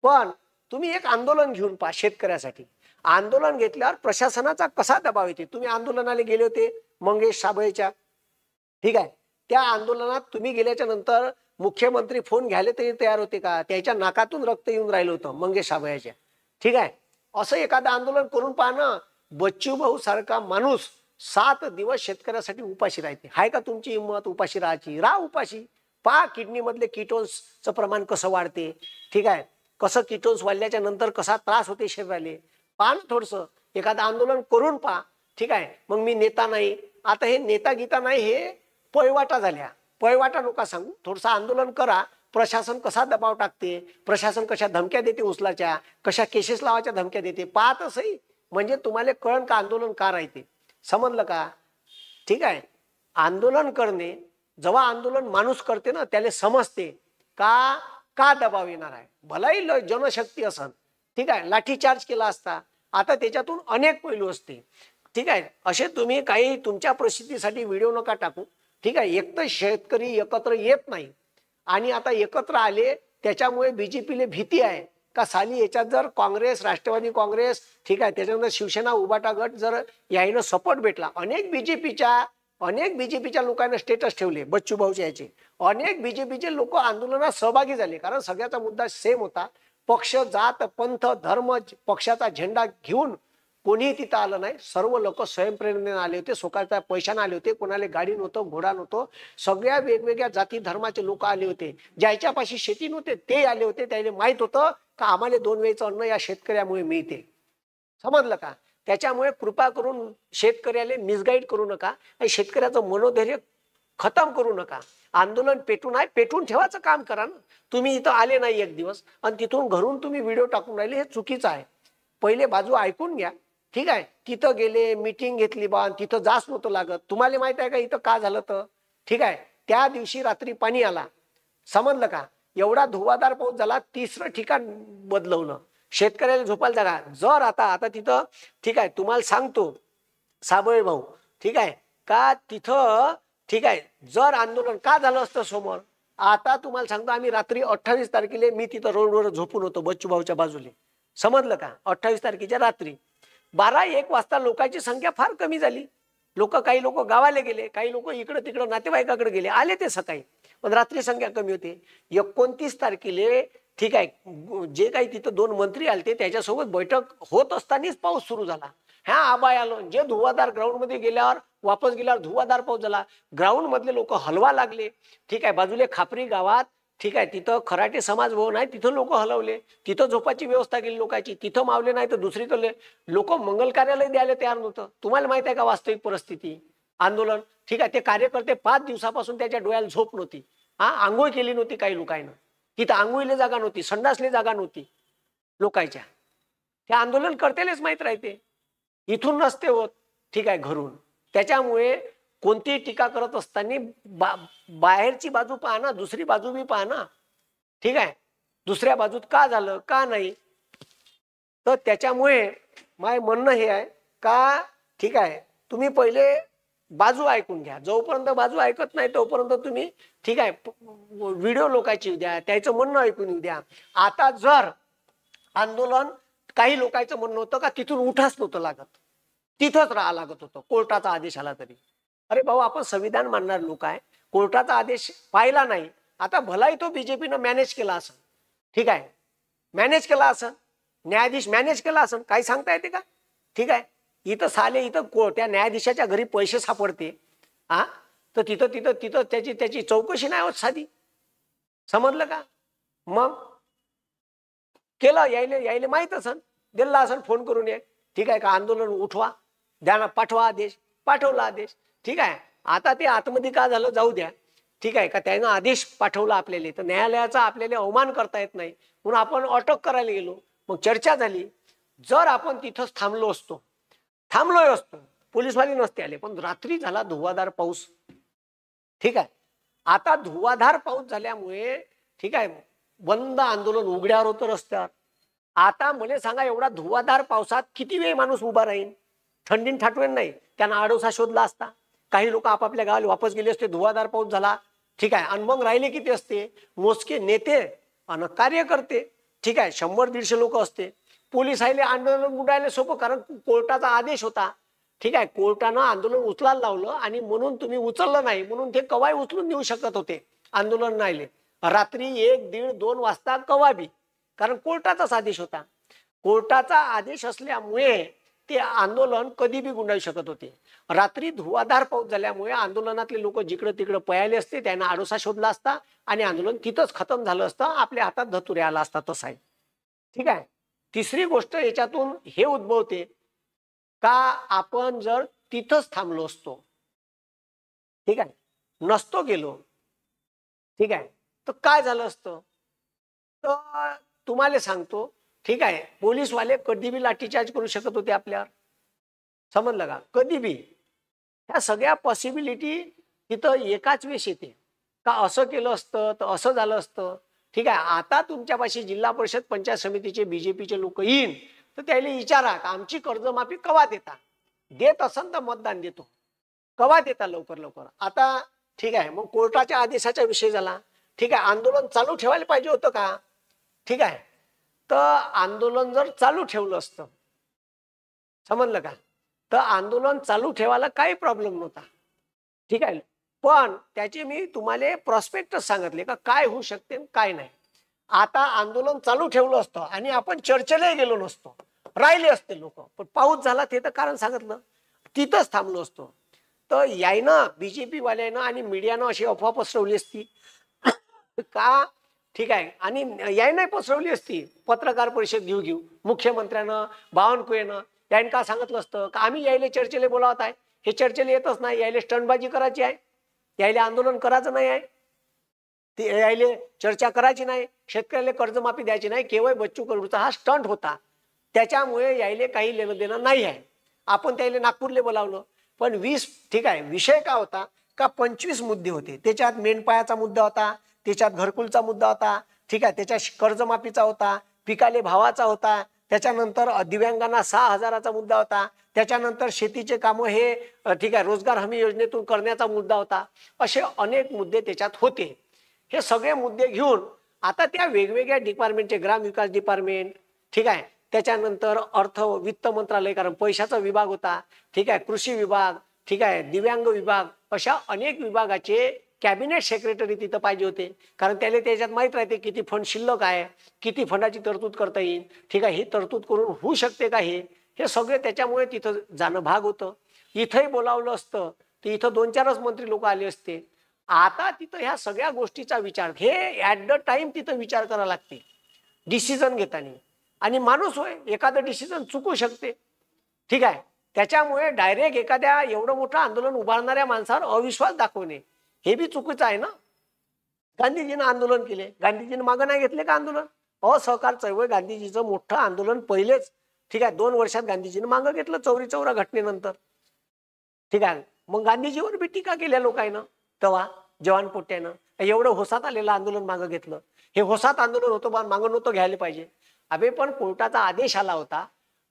पण तुम्ही एक आंदोलन घेऊन पहा शेतकऱ्यासाठी. आंदोलन घेतल्यावर प्रशासनाचा कसा दबाव येते. तुम्ही आंदोलनाला गेले होते मंगेश साबळेच्या. ठीक आहे, त्या आंदोलनात तुम्ही गेल्याच्या नंतर मुख्यमंत्री फोन घ्यायला तरी तयार होते का? त्याच्या नाकातून रक्त येऊन राहिलं होतं मंगेश साबळेच्या. ठीक आहे, असं एखादं आंदोलन करून पहा ना. बच्चू भाऊ सारखा माणूस 7 दिवस शेतकऱ्यासाठी उपाशी राहते. हाय का तुमची हिंमत उपाशी राहायची? राहा उपाशी. पहा किडनी मधले किटोन्सचं प्रमाण कसं वाढते. ठीक आहे, कसं किटोन्स वाढल्याच्या नंतर कसा त्रास होते शरीराला. पहा ना थोडंसं एखादं आंदोलन करून पहा. ठीक आहे, मग मी नेता नाही, आता हे नेता गीता नाही, हे पळवाटा झाल्या. पळवाटा नका सांगू, थोडंसं आंदोलन करा. प्रशासन कसा दबाव टाकते, प्रशासन कशा धमक्या देते उचलाच्या, कशा केसेस लावायच्या धमक्या देते, पाहत सही. म्हणजे तुम्हाला कळण का आंदोलन का राहते. समजलं का? ठीक आहे, आंदोलन करणे, जेव्हा आंदोलन माणूस करते ना त्याला समजते का का दबाव येणार आहे. भलाही जनशक्ती असन, ठीक आहे, लाठीचार्ज केला असता, आता त्याच्यातून अनेक पैलू असते. ठीक आहे, असे तुम्ही काही तुमच्या परिस्थितीसाठी व्हिडिओ नका टाकू. ठीक आहे, एक तर शेतकरी एकत्र येत नाही, आणि आता एकत्र आले त्याच्यामुळे बीजेपीला भीती आहे का साली याच्यात जर काँग्रेस, राष्ट्रवादी काँग्रेस, ठीक आहे, त्याच्यानंतर शिवसेना उभाटा गट जर यायनं सपोर्ट भेटला. अनेक बीजेपीच्या लोकांना स्टेटस ठेवले बच्चू भाऊच्या याचे. अनेक बीजेपीचे लोक आंदोलनात सहभागी झाले, कारण सगळ्याचा मुद्दा सेम होता. पक्ष, जात, पंथ, धर्म, पक्षाचा झेंडा घेऊन कोणीही तिथं आलं नाही. सर्व लोक स्वयंप्रेरणेने आले होते, स्वतःच्या पैशाने आले होते. कोणाला गाडी नव्हतं, घोडा नव्हतं. सगळ्या वेगवेगळ्या जाती धर्माचे लोक आले होते. ज्याच्यापाशी शेती नव्हते ते आले होते. त्याला माहित होतं का आम्हाला 2 वेळचं अन्न या शेतकऱ्यामुळे मिळते. समजलं का? त्याच्यामुळे कृपा करून शेतकऱ्याला मिसगाईड करू नका आणि शेतकऱ्याचं मनोधैर्य खतम करू नका. आंदोलन पेटून ठेवायचं काम करा ना. तुम्ही इथं आले नाही एक दिवस आणि तिथून घरून तुम्ही व्हिडिओ टाकून राहिले, हे चुकीचं आहे. पहिले बाजू ऐकून घ्या. ठीक आहे, तिथं गेले, मीटिंग घेतली बा, तिथं जास्त नव्हतं लागत. तुम्हाला माहित आहे का इथं का झालं तर? ठीक आहे, त्या दिवशी रात्री पाणी आला. समजलं का? एवढा धुवाधार पाऊस झाला, 3रं ठिकाण बदलवलं. शेतकऱ्याला झोपायला जागा. जर आता तिथं, ठीक आहे, तुम्हाला सांगतो साबळे भाऊ, ठीक आहे का, तिथं ठीक आहे जर आंदोलन का झालं असतं समोर, आता तुम्हाला सांगतो आम्ही रात्री 28 तारखेला मी तिथं रोडवर झोपून होतो बच्चू भाऊच्या बाजूले. समजलं का? 28 तारखेच्या रात्री 12-1 वाजता लोकांची संख्या फार कमी झाली. काही लोक गावाला गेले, काही लोक इकडं तिकडं नातेवाईकाकडे गेले. आले ते सकाळी, पण रात्री संख्या कमी होती. 29 तारखेला ठीक आहे जे काही तिथं 2 मंत्री आलते त्याच्यासोबत बैठक होत असतानाच पाऊस सुरू झाला. ह्या आबाय आलो, जे धुवाधार ग्राउंड मध्ये गेल्यावर वापस गेल्यावर धुवाधार पाऊस झाला. ग्राउंड मधले लोक हलवा लागले. ठीक आहे, बाजूले खापरी गावात ठीक आहे तिथं खराटे समाज भवन आहे, तिथं लोक हलवले. तिथं झोपाची व्यवस्था केली लोकांची. तिथं मावले नाही तर दुसरीकडे लोक मंगल कार्यालय द्यायला तयार नव्हतं. तुम्हाला माहित आहे का वास्तविक परिस्थिती? आंदोलन ठीक आहे, ते कार्यकर्ते 5 दिवसापासून त्याच्या डोळ्याला झोप नव्हती. आंघोळ केली नव्हती काही लोकांना. तिथं आंघोळीला जागा नव्हती, संडासले जागा नव्हती लोकांच्या. ते आंदोलन करतेलेच माहित राहते, इथून नसते होत. ठीक आहे, घरून. त्याच्यामुळे कोणतीही टीका करत असताना बाहेरची बाजू पहा ना, दुसरी बाजू बी पहा ना. ठीक आहे, दुसऱ्या बाजूत का झालं का नाही. तर त्याच्यामुळे माझे म्हणणं हे आहे का ठीक आहे तुम्ही पहिले बाजू ऐकून घ्या. जोपर्यंत बाजू ऐकत नाही तोपर्यंत तुम्ही ठीक आहे व्हिडिओ लोकांची द्या, त्याचं म्हणणं ऐकून द्या. आता जर आंदोलन काही लोकांचं म्हणणं होतं का तिथून उठाच नव्हतं लागत, तिथंच राहा लागत होतं कोर्टाचा आदेश आला तरी. अरे भाऊ, आपण संविधान मानणारे लोक आहे, कोर्टाचा आदेश पाहिला नाही. आता भलाही तो बीजेपीनं मॅनेज केला असं, ठीक आहे मॅनेज केला असं, न्यायाधीश मॅनेज केला असं, काही सांगता येते का? ठीक आहे, इथं साले इथं त्या न्यायाधीशाच्या घरी पैसे सापडते. तर तिथं तिथं तिथं त्याची त्याची चौकशी नाही होत साधी. समजलं का? मग केलं, यायले यायले माहित असन, दिला असन फोन करून ये, ठीक आहे का, आंदोलन उठवा, द्या पाठवा आदेश, पाठवला आदेश, ठीक आहे. आता ते आतमध्ये का झालं जाऊ द्या, ठीक आहे का, त्यानं आदेश पाठवला आपल्याला, तर न्यायालयाचा आपल्याला अवमान करता येत नाही म्हणून आपण अटक करायला गेलो. मग चर्चा झाली. जर आपण तिथंच थांबलो असतो, पोलीसवाले नसते आले, पण रात्री झाला धुवाधार पाऊस, ठीक आहे. आता धुवाधार पाऊस झाल्यामुळे, ठीक आहे, बंद आंदोलन उघड्यावर होतं रस्त्यावर. आता मला सांगा, एवढा धुवाधार पावसात किती वेळ माणूस उभा राहील? थंडीन ठाठवेन नाही, त्यांना आडोसा शोधला असता. काही लोक आपापल्या गावाला वापस गेले असते, धुवाधार पाऊस झाला, ठीक आहे. आणि मग राहिले किती असते? मोजके नेते आणि कार्यकर्ते, ठीक आहे, 100-150 लोक असते. पोलीस आले, आंदोलन उडायला सोपं, कारण कोर्टाचा आदेश होता, ठीक आहे. कोर्टानं आंदोलन उचलायला लावलं आणि म्हणून तुम्ही उचललं नाही, म्हणून ते कवाय उचलून नेऊ शकत होते. आंदोलन नाही रात्री 1, 1:30, 2 वाजता कवाबी, कारण कोर्टाचाच आदेश होता. कोर्टाचा आदेश असल्यामुळे ते आंदोलन कधी बी गुंडाळू शकत होते. रात्री धुवाधार पाऊस झाल्यामुळे आंदोलनातले लोक जिकडे तिकडे पळाले असते, त्यांना आडोसा शोधला असता आणि आंदोलन तिथंच खतम झालं असतं, आपल्या हातात धतुरे आला असता. तसं आहे, ठीक आहे. तिसरी गोष्ट याच्यातून हे उद्भवते का, आपण जर तिथंच थांबलो असतो, ठीक आहे, नसतो गेलो, ठीक आहे, तर काय झालं असतं? तर तुम्हाला सांगतो, ठीक आहे, पोलीसवाले कधी बी लाठीचार्ज करू शकत होते आपल्यावर. समजलं का? कधी बी. ह्या सगळ्या पॉसिबिलिटी तिथं एकाच वेळेस येते का, असं केलं असतं तर असं झालं असतं, ठीक आहे. आता तुमच्यापाशी जिल्हा परिषद पंचायत समितीचे बीजेपीचे लोक येईन, तर त्याला विचारा का आमची कर्जमाफी कवा देता, देत असन तर मतदान देतो, कवा देता लवकर लवकर. आता ठीक आहे, मग कोर्टाच्या आदेशाचा विषय झाला, ठीक आहे. आंदोलन चालू ठेवायला पाहिजे होतं का, ठीक आहे. तर आंदोलन जर चालू ठेवलं असतं, समजलं का, तर आंदोलन चालू ठेवायला काही प्रॉब्लेम नव्हता, ठीक आहे. पण त्याचे मी तुम्हाला प्रॉस्पेक्टस सांगितले का काय होऊ शकते काय नाही. आता आंदोलन चालू ठेवलं असतं आणि आपण चर्चेलाही गेलो नसतो, राहिले असते लोक, पण पाऊस झाला ते तर कारण सांगितलं, तिथंच थांबलो असतो. तर यायनं बीजेपी वाल्यानं आणि मीडियानं अशी अफवा पसरवली असती का, ठीक आहे, आणि यायनं पसरवली असती. पत्रकार परिषद घेऊ मुख्यमंत्र्यानं, बावनकुळेनं यायनं का सांगितलं असतं का आम्ही यायले चर्चेला बोलावत आहे, हे चर्चेला येतच नाही, यायले स्टंटबाजी करायची आहे, यायले आंदोलन करायचं नाही आहे, ते यायले चर्चा करायची नाही, शेतकऱ्याला कर्जमाफी द्यायची नाही. केवळ बच्चू कडूचा हा स्टंट होता, त्याच्यामुळे यायले काही लेणं देणं नाही आहे. आपण त्याला नागपूरला बोलावलं, पण 20, ठीक आहे, विषय का होता का 25 मुद्दे होते. त्याच्यात मेंढपाळाचा मुद्दा होता, त्याच्यात घरकुलचा मुद्दा होता, ठीक आहे, त्याच्या कर्जमाफीचा होता, पिकाले भावाचा होता, त्याच्यानंतर दिव्यांगांना 6,000चा मुद्दा होता, त्याच्यानंतर शेतीचे कामं हे, ठीक आहे, रोजगार हमी योजनेतून करण्याचा मुद्दा होता. असे अनेक मुद्दे त्याच्यात होते. हे सगळे मुद्दे घेऊन आता त्या वेगवेगळ्या डिपार्टमेंटचे, ग्रामविकास डिपार्टमेंट, ठीक आहे, त्याच्यानंतर अर्थ वित्त मंत्रालय, कारण पैशाचा विभाग होता, ठीक आहे, कृषी विभाग, ठीक आहे, दिव्यांग विभाग, अशा अनेक विभागाचे कॅबिनेट सेक्रेटरी तिथं पाहिजे होते, कारण त्याला त्याच्यात माहीत राहते किती फंड शिल्लक आहे, किती फंडाची तरतूद करता येईल, ठीक आहे, ही तरतूद करून होऊ शकते का, हे सगळे त्याच्यामुळे तिथं जाणं भाग होतं. इथंही बोलावलं असतं तर इथं 2-4च मंत्री लोक आले असते. आता तिथं ह्या सगळ्या गोष्टीचा विचार, हे ऍट द टाइम तिथं विचार करावा लागते डिसिजन घेताना. आणि माणूस होय, एखादं डिसिजन चुकू शकते, ठीक आहे. त्याच्यामुळे डायरेक्ट एखाद्या एवढं मोठं आंदोलन उभारणाऱ्या माणसावर अविश्वास दाखवणे हे बी चुकीचं आहे ना. गांधीजीनं आंदोलन केले, गांधीजीनं मागं नाही घेतले का आंदोलन? असहकार चळवळ गांधीजीचं मोठं आंदोलन पहिलेच, ठीक आहे, 2 वर्षात गांधीजीनं मागं घेतलं चौरी-चौरा घटनेनंतर, ठीक आहे. मग गांधीजीवर बी टीका केल्या लोकांना तेव्हा जवानपोट्यानं, एवढं होसात आलेलं आंदोलन मागं घेतलं. हे होसात आंदोलन होतं बा, मागं नव्हतं घ्यायला पाहिजे. अबे पण कोर्टाचा आदेश आला होता,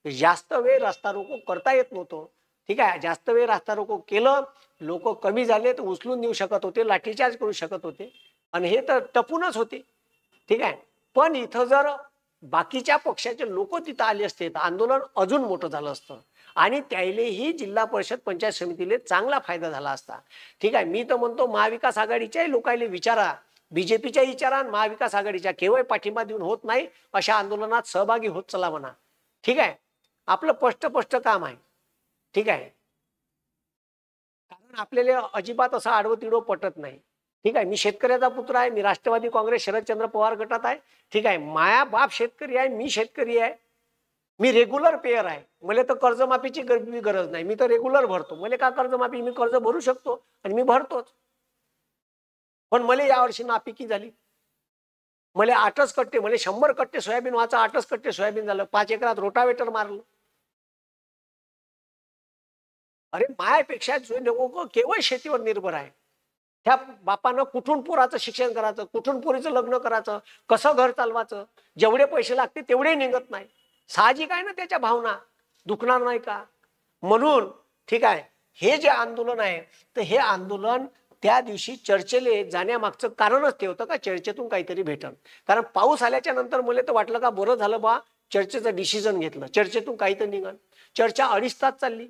जास्त वेळ रस्ता रोको करता येत नव्हतं, ठीक आहे. जास्त वेळ रस्ता रोको केलं, लोक कमी झाले तर उचलून नेऊ शकत होते, लाठीचार्ज करू शकत होते, आणि हे तर टपूनच होते, ठीक आहे. पण इथं जर बाकीच्या पक्षाचे लोक तिथं आले असते तर आंदोलन अजून मोठं झालं असतं आणि त्याइलेही जिल्हा परिषद पंचायत समितीले चांगला फायदा झाला असता, ठीक आहे. मी तर म्हणतो महाविकास आघाडीच्याही लोकांना विचारा, बीजेपीच्या विचारा, महाविकास आघाडीच्या, केवळ पाठिंबा देऊन होत नाही, अशा आंदोलनात सहभागी होत चला म्हणा, ठीक आहे. आपलं स्पष्ट काम आहे, ठीक आहे. कारण आपल्याला अजिबात असं आडवं तिडवं पटत नाही. ठीक आहे, मी शेतकऱ्याचा पुत्र आहे, मी राष्ट्रवादी काँग्रेस शरदचंद्र पवार गटात आहे. ठीक आहे, माया बाप शेतकरी आहे, मी शेतकरी आहे, मी रेग्युलर पेयर आहे. मला तर कर्जमाफीची गरज नाही, मी तर रेग्युलर भरतो. मला का कर्जमाफी, मी कर्ज भरू शकतो आणि मी भरतोच. पण मला यावर्षी नापिकी झाली. मला 8च कट्टे, मला 100 कट्टे सोयाबीन व्हायचं, 8च कट्टे सोयाबीन झालं. 5 एकरात रोटावेटर मारलं. अरे मायापेक्षा जो लोक केवळ शेतीवर निर्भर आहे, त्या बापानं कुठून पोराचं शिक्षण करायचं, कुठून पोरीचं लग्न करायचं, कसं घर चालवायचं, जेवढे पैसे लागते तेवढे निघत नाही. साहजिक आहे ना, त्याच्या भावना दुखणार नाही का? म्हणून ठीक आहे, हे जे आंदोलन आहे, तर हे आंदोलन त्या दिवशी चर्चेले जाण्यामागचं कारणच ते होतं का चर्चेतून काहीतरी भेटल. कारण पाऊस आल्याच्या नंतर मला तर वाटलं का बरं झालं बा, चर्चेचं डिसिजन घेतलं, चर्चेतून काहीतरी निघाल. चर्चा 2.5 तास चालली.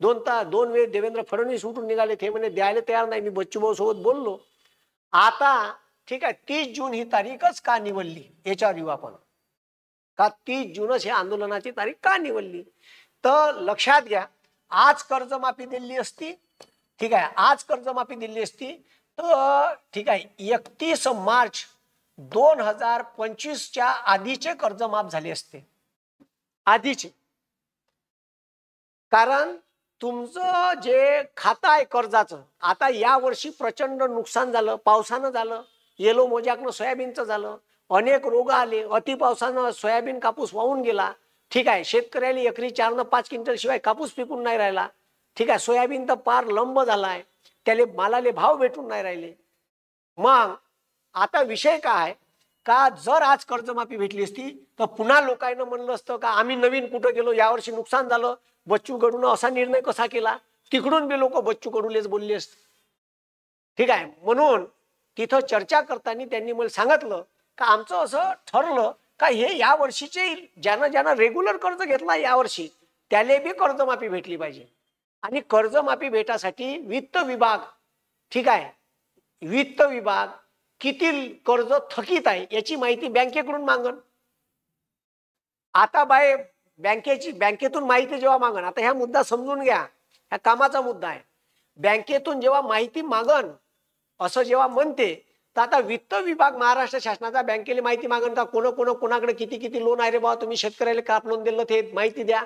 2 वेळ देवेंद्र फडणवीस उठून निघाले, ते म्हणे द्यायला तयार नाही. मी बच्चूभाऊ सोबत बोललो. आता ठीक आहे, 30 जून ही तारीखच का निवडली याच्यावर येऊ आपण. का 30 जूनच हे आंदोलनाची तारीख का निवडली? तर लक्षात घ्या, आज कर्जमाफी दिली असती, ठीक आहे, आज कर्जमाफी दिली असती तर ठीक आहे 31 मार्च 2025च्या आधीचे कर्ज माफ झाले असते, आधीचे. कारण तुमचं जे खातं आहे कर्जाचं, आता या वर्षी प्रचंड नुकसान झालं, पावसानं झालं, येलो मोजॅकनं सोयाबीनचं झालं, अनेक रोग आले, अति पावसानं सोयाबीन कापूस वाहून गेला. ठीक आहे, शेतकऱ्याला एकरी 4 न 5 क्विंटल शिवाय कापूस पिकून नाही राहिला. ठीक आहे, सोयाबीन तर पार लंब झालाय, त्याले मालाले भाव भेटून नाही राहिले. मग आता विषय काय का, जर आज कर्जमाफी भेटली असती तर पुन्हा लोकांना म्हणलं असतं का आम्ही नवीन कुठं गेलो, यावर्षी नुकसान झालं, बच्चू कडून असा निर्णय कसा केला, तिकडून बी लोक बच्चू कडूलेच बोलले असते. ठीक आहे, म्हणून तिथं चर्चा करताना त्यांनी मला सांगितलं का आमचं असं ठरलं का हे या वर्षीचे ज्यानं रेग्युलर कर्ज घेतला यावर्षी त्याला बी कर्जमाफी भेटली पाहिजे. आणि कर्जमाफी भेटासाठी वित्त विभाग, ठीक आहे, वित्त विभाग किती कर्ज थकीत आहे याची माहिती बँकेकडून मागन. आता बाय बँकेतून माहिती जेव्हा मागन, आता ह्या मुद्दा समजून घ्या, ह्या कामाचा मुद्दा आहे. बँकेतून जेव्हा माहिती मागन असं जेव्हा म्हणते, तर आता वित्त विभाग महाराष्ट्र शासनाचा बँकेला माहिती मागन का कोणाकडे किती किती लोन आहे रे बाबा, तुम्ही शेतकऱ्याला काप लोन दिलं ते माहिती द्या,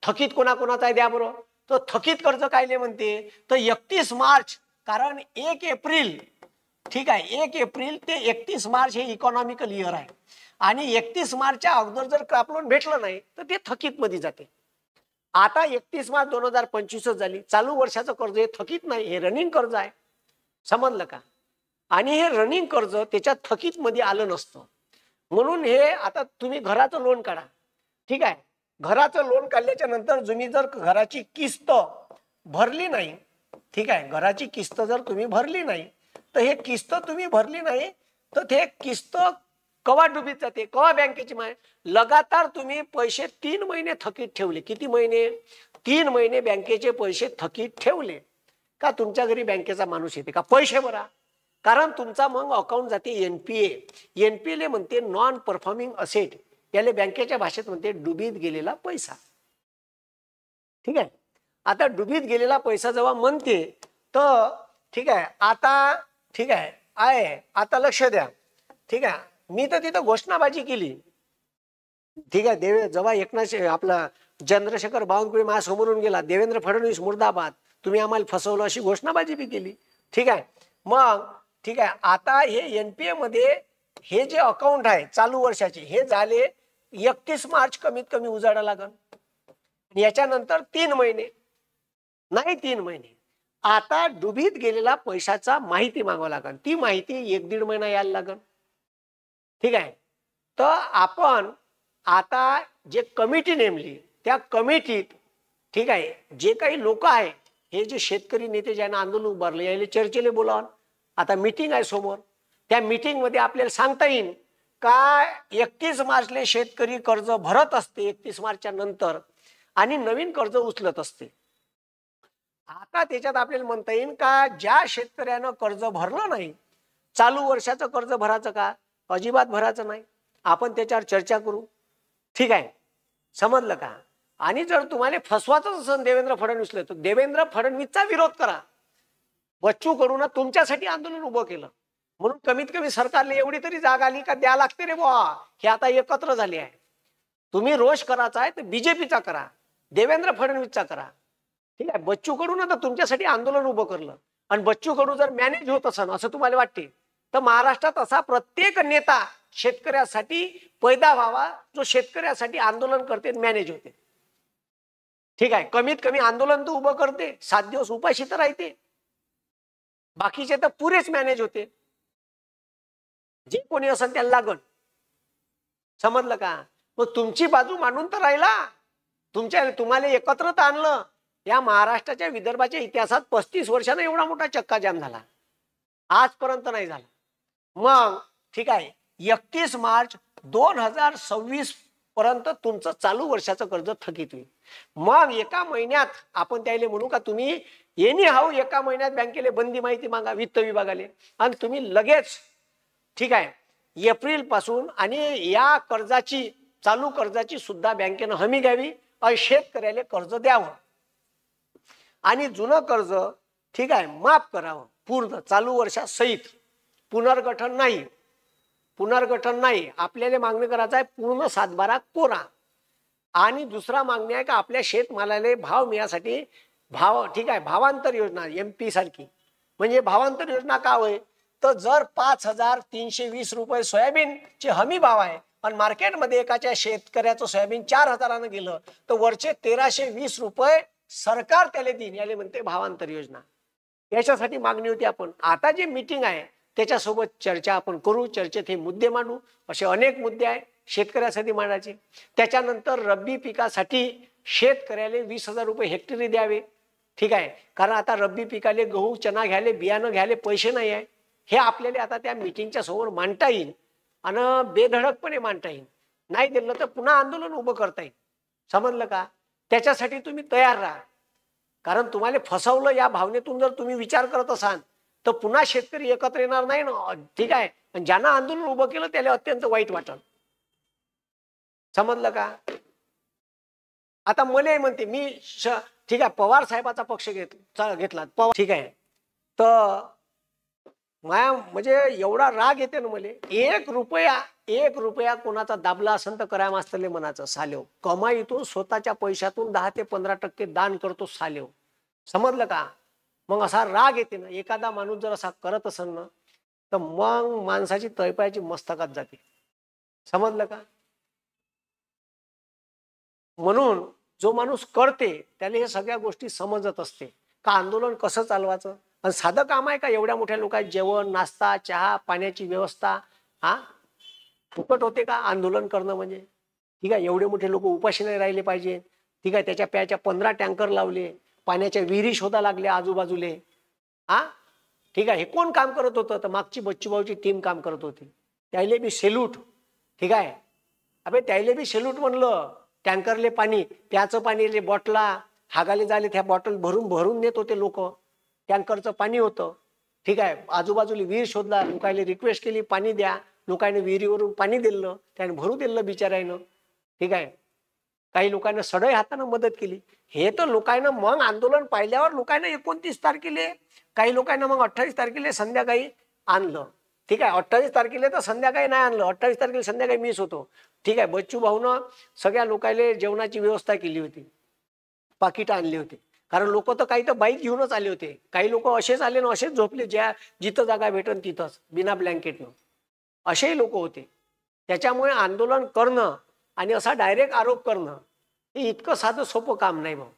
थकीत कोणाकोणाचा आहे द्या बरं. तर थकीत कर्ज कायले म्हणते, तर 31 मार्च, कारण 1 एप्रिल, ठीक आहे, 1 एप्रिल ते 31 मार्च हे इकॉनॉमिकल इयर आहे. आणि 31 मार्चच्या अगोदर जर क्रॉप लोन भेटलं नाही तर ते थकीत मध्ये जाते. आता 31 मार्च 2025 झाली, चालू वर्षाचं कर्ज हे थकीत नाही, हे रनिंग कर्ज आहे, समजलं का? आणि हे रनिंग कर्ज त्याच्यात थकीत मध्ये आलं नसतं. म्हणून हे आता तुम्ही घराचं लोन काढा, ठीक आहे, घराचं लोन काढल्याच्या नंतर तुम्ही जर घराची किस्त भरली नाही, ठीक आहे, घराची किस्त जर तुम्ही भरली नाही तर हे किस्त तुम्ही भरली नाही तर ते किस्त कवा डुबीत जाते, कवा बँकेची लगातार तुम्ही पैसे 3 महिने थकीत ठेवले. किती महिने? 3 महिने बँकेचे पैसे थकीत ठेवले का तुमच्या घरी बँकेचा माणूस येते का पैसे भरा? कारण तुमचा मग अकाउंट जाते एनपीए. एनपीए म्हणते नॉन परफॉर्मिंग असेट, याले बँकेच्या भाषेत म्हणते डुबीत गेलेला पैसा. ठीक आहे, आता डुबीत गेलेला पैसा जेव्हा म्हणते तर ठीक आहे, आता ठीक आहे आता लक्ष द्या. ठीक आहे, मी तर तिथं घोषणाबाजी केली. ठीक आहे, जेव्हा एकनाथ आपला चंद्रशेखर बावनकुळे माझ्यासमोरून गेला, देवेंद्र फडणवीस मुर्दाबाद, तुम्ही आम्हाला फसवलं अशी घोषणाबाजी बी केली. ठीक आहे, मग ठीक आहे, आता हे एनपीए मध्ये हे जे अकाउंट आहे चालू वर्षाचे हे झाले 31 मार्च कमीत कमी उजाडा लागल. याच्यानंतर 3 महिने नाही, 3 महिने आता डुबीत गेलेला पैशाचा माहिती मागावं लागेल. ती माहिती 1-1.5 महिना यायला लागेल. ठीक आहे, तर आपण आता जे कमिटी नेमली त्या कमिटीत ठीक आहे जे काही लोक आहे, हे जे शेतकरी नेते ज्यांना आंदोलन उभारले यायला चर्चेला बोलावून आता मीटिंग आहे समोर. त्या मीटिंग मध्ये आपल्याला सांगता येईल का 31 मार्चले शेतकरी कर्ज भरत असते 31 मार्चच्या नंतर आणि नवीन कर्ज उचलत असते. आता त्याच्यात आपल्याला म्हणता येईल का ज्या शेतकऱ्यानं कर्ज भरलं नाही, चालू वर्षाचं कर्ज भरायचं का? अजिबात भरायचं नाही. आपण त्याच्यावर चर्चा करू. ठीक आहे, समजलं का? आणि जर तुम्हाला फसवायचं असेल देवेंद्र फडणवीसला तर देवेंद्र फडणवीसचा विरोध करा. बच्चू कडून तुमच्यासाठी आंदोलन उभं केलं, म्हणून कमीत कमी सरकारला एवढी तरी जाग आली का द्या लागते रे बुवा, हे आता एकत्र झाले आहे. तुम्ही रोष करायचा आहे तर बीजेपीचा करा, देवेंद्र फडणवीसचा करा. ठीक आहे, बच्चू कडून आता तुमच्यासाठी आंदोलन उभं करलं आणि बच्चू कडू जर मॅनेज होत असेल असं तुम्हाला वाटते तर महाराष्ट्रात असा प्रत्येक नेता शेतकऱ्यासाठी पैदा व्हावा जो शेतकऱ्यासाठी आंदोलन करते, मॅनेज होते. ठीक आहे, कमीत कमी आंदोलन तर उभं करते, 7 दिवस उपाशी तर राहते, बाकीचे तर पुरेच मॅनेज होते. जे कोणी असेल त्याला लागण. समजलं का? मग तुमची बाजू मांडून तर राहिला, तुम्हाला एकत्रित आणलं. या महाराष्ट्राच्या विदर्भाच्या इतिहासात 35 वर्षांना एवढा मोठा चक्का जाम झाला, आजपर्यंत नाही झाला. मग ठीक आहे, 31 मार्च 2026 पर्यंत तुमचं चालू वर्षाचं कर्ज थकीत होईल. मग एका महिन्यात आपण त्याला म्हणू का तुम्ही एनी हाऊ एका महिन्यात बँकेला बंदी माहिती मागा वित्त विभागाले, आणि तुम्ही लगेच ठीक आहे एप्रिल पासून आणि या कर्जाची चालू कर्जाची सुद्धा बँकेनं हमी घ्यावी आणि शेतकऱ्याला कर्ज द्यावं आणि जुनं कर्ज ठीक आहे माफ करावं पूर्ण चालू वर्षासहित. पुनर्गठन नाही, पुनर्गठन नाही. आपल्याला मागणी करायचं आहे पूर्ण 7/12 कोरा. आणि दुसरा मागणी आहे का आपल्या शेतमालाला भाव मिळण्यासाठी भाव ठीक आहे भावांतर योजना MP सारखी. म्हणजे भावांतर योजना का होय तर जर 5320 रुपये सोयाबीनचे हमी भाव आहे आणि मार्केटमध्ये एकाच्या शेतकऱ्याचं सोयाबीन 4000 गेलं तर वरचे 1320 रुपये सरकार त्याला देईन, याला म्हणते भावांतर योजना. याच्यासाठी मागणी होती. आपण आता जे मीटिंग आहे त्याच्यासोबत चर्चा आपण करू, चर्चेत हे मुद्दे मांडू. असे अनेक मुद्दे आहे शेतकऱ्यासाठी मांडायचे. त्याच्यानंतर रब्बी पिकासाठी शेतकऱ्याला 20,000 रुपये हेक्टरी द्यावे. ठीक आहे, कारण आता रब्बी पिकाले गहू चना घ्यायले बियाणं घ्यायले पैसे नाही आहे. हे आपल्याला आता त्या मीटिंगच्या समोर मांडता येईल आणि बेधडकपणे मांडता येईल. नाही दिलं तर पुन्हा आंदोलन उभं करता येईल. समजलं का? त्याच्यासाठी तुम्ही तयार राहा, कारण तुम्हाला फसवलं या भावनेतून जर तुम्ही विचार करत असाल तर पुन्हा शेतकरी एकत्र येणार नाही ना. ठीक आहे, आणि ज्यांना आंदोलन उभं केलं त्याला अत्यंत वाईट वाटलं. समजलं का? आता मला म्हणते मी ठीक आहे पवार साहेबाचा पक्ष घेतला पवार ठीक आहे, तर माया म्हणजे एवढा राग येते ना मला. 1 रुपया कोणाचा दाबला असेल तर करा मास्तरले म्हणायचं सालेव. कमाईतून स्वतःच्या पैशातून 10 ते 15% दान करतो सालेव. समजलं का? मग असा राग येते ना. एखादा माणूस जर असा करत असेल ना तर मग माणसाची तळपायाची मस्तकात जाते. समजलं का? म्हणून जो माणूस करते त्याला हे सगळ्या गोष्टी समजत असते का आंदोलन कसं चालवायचं. आणि साधं काम आहे का एवढ्या मोठ्या लोकांना जेवण नाश्ता चहा पाण्याची व्यवस्था फुकट होते का आंदोलन करणं म्हणजे. ठीक आहे, एवढे मोठे लोक उपाशी नाही राहिले पाहिजे. ठीक आहे, त्याच्या प्याच्या 15 टँकर लावले, पाण्याच्या विहिरी शोधा लागल्या आजूबाजूले. ठीक आहे, हे कोण काम करत होतं तर मागची बच्चूभाऊची टीम काम करत होती. त्याले बी सेल्यूट. ठीक आहे, अबे त्याले बी सेल्यूट म्हणलं. टँकरले पाणी प्याचं पाणी बॉटला हागाले झाले त्या बॉटल भरून भरून नेत होते लोक. टँकरचं पाणी होतं. ठीक आहे, आजूबाजूला विहीर शोधला, लोकांनी रिक्वेस्ट केली पाणी द्या, लोकांनी विहिरीवरून पाणी दिलं, त्याने भरू दिलं बिचारायनं. ठीक आहे, काही लोकांना सडई हातानं मदत केली. हे तर लोकांना मग आंदोलन पाहिल्यावर लोकांना 29 तारखेला काही लोकांना मग 28 तारखेला संध्याकाळी आणलं. ठीक आहे, 28 तारखेला तर संध्याकाळी नाही आणलं, 28 तारखेला संध्याकाळी मीच होतो. ठीक आहे, बच्चू भाऊनं सगळ्या लोकांना जेवणाची व्यवस्था केली होती, पाकिट आणली होती. कारण लोक तर काही तर बाईक घेऊनच आले होते, काही लोक असेच आले ना असेच झोपले, ज्या जिथं जागा भेटन तिथंच बिना ब्लँकेटनं, असेही लोक होते. त्याच्यामुळे आंदोलन करणं आणि असा डायरेक्ट आरोप करणं हे इतकं साधं सोपं काम नाही भाऊ.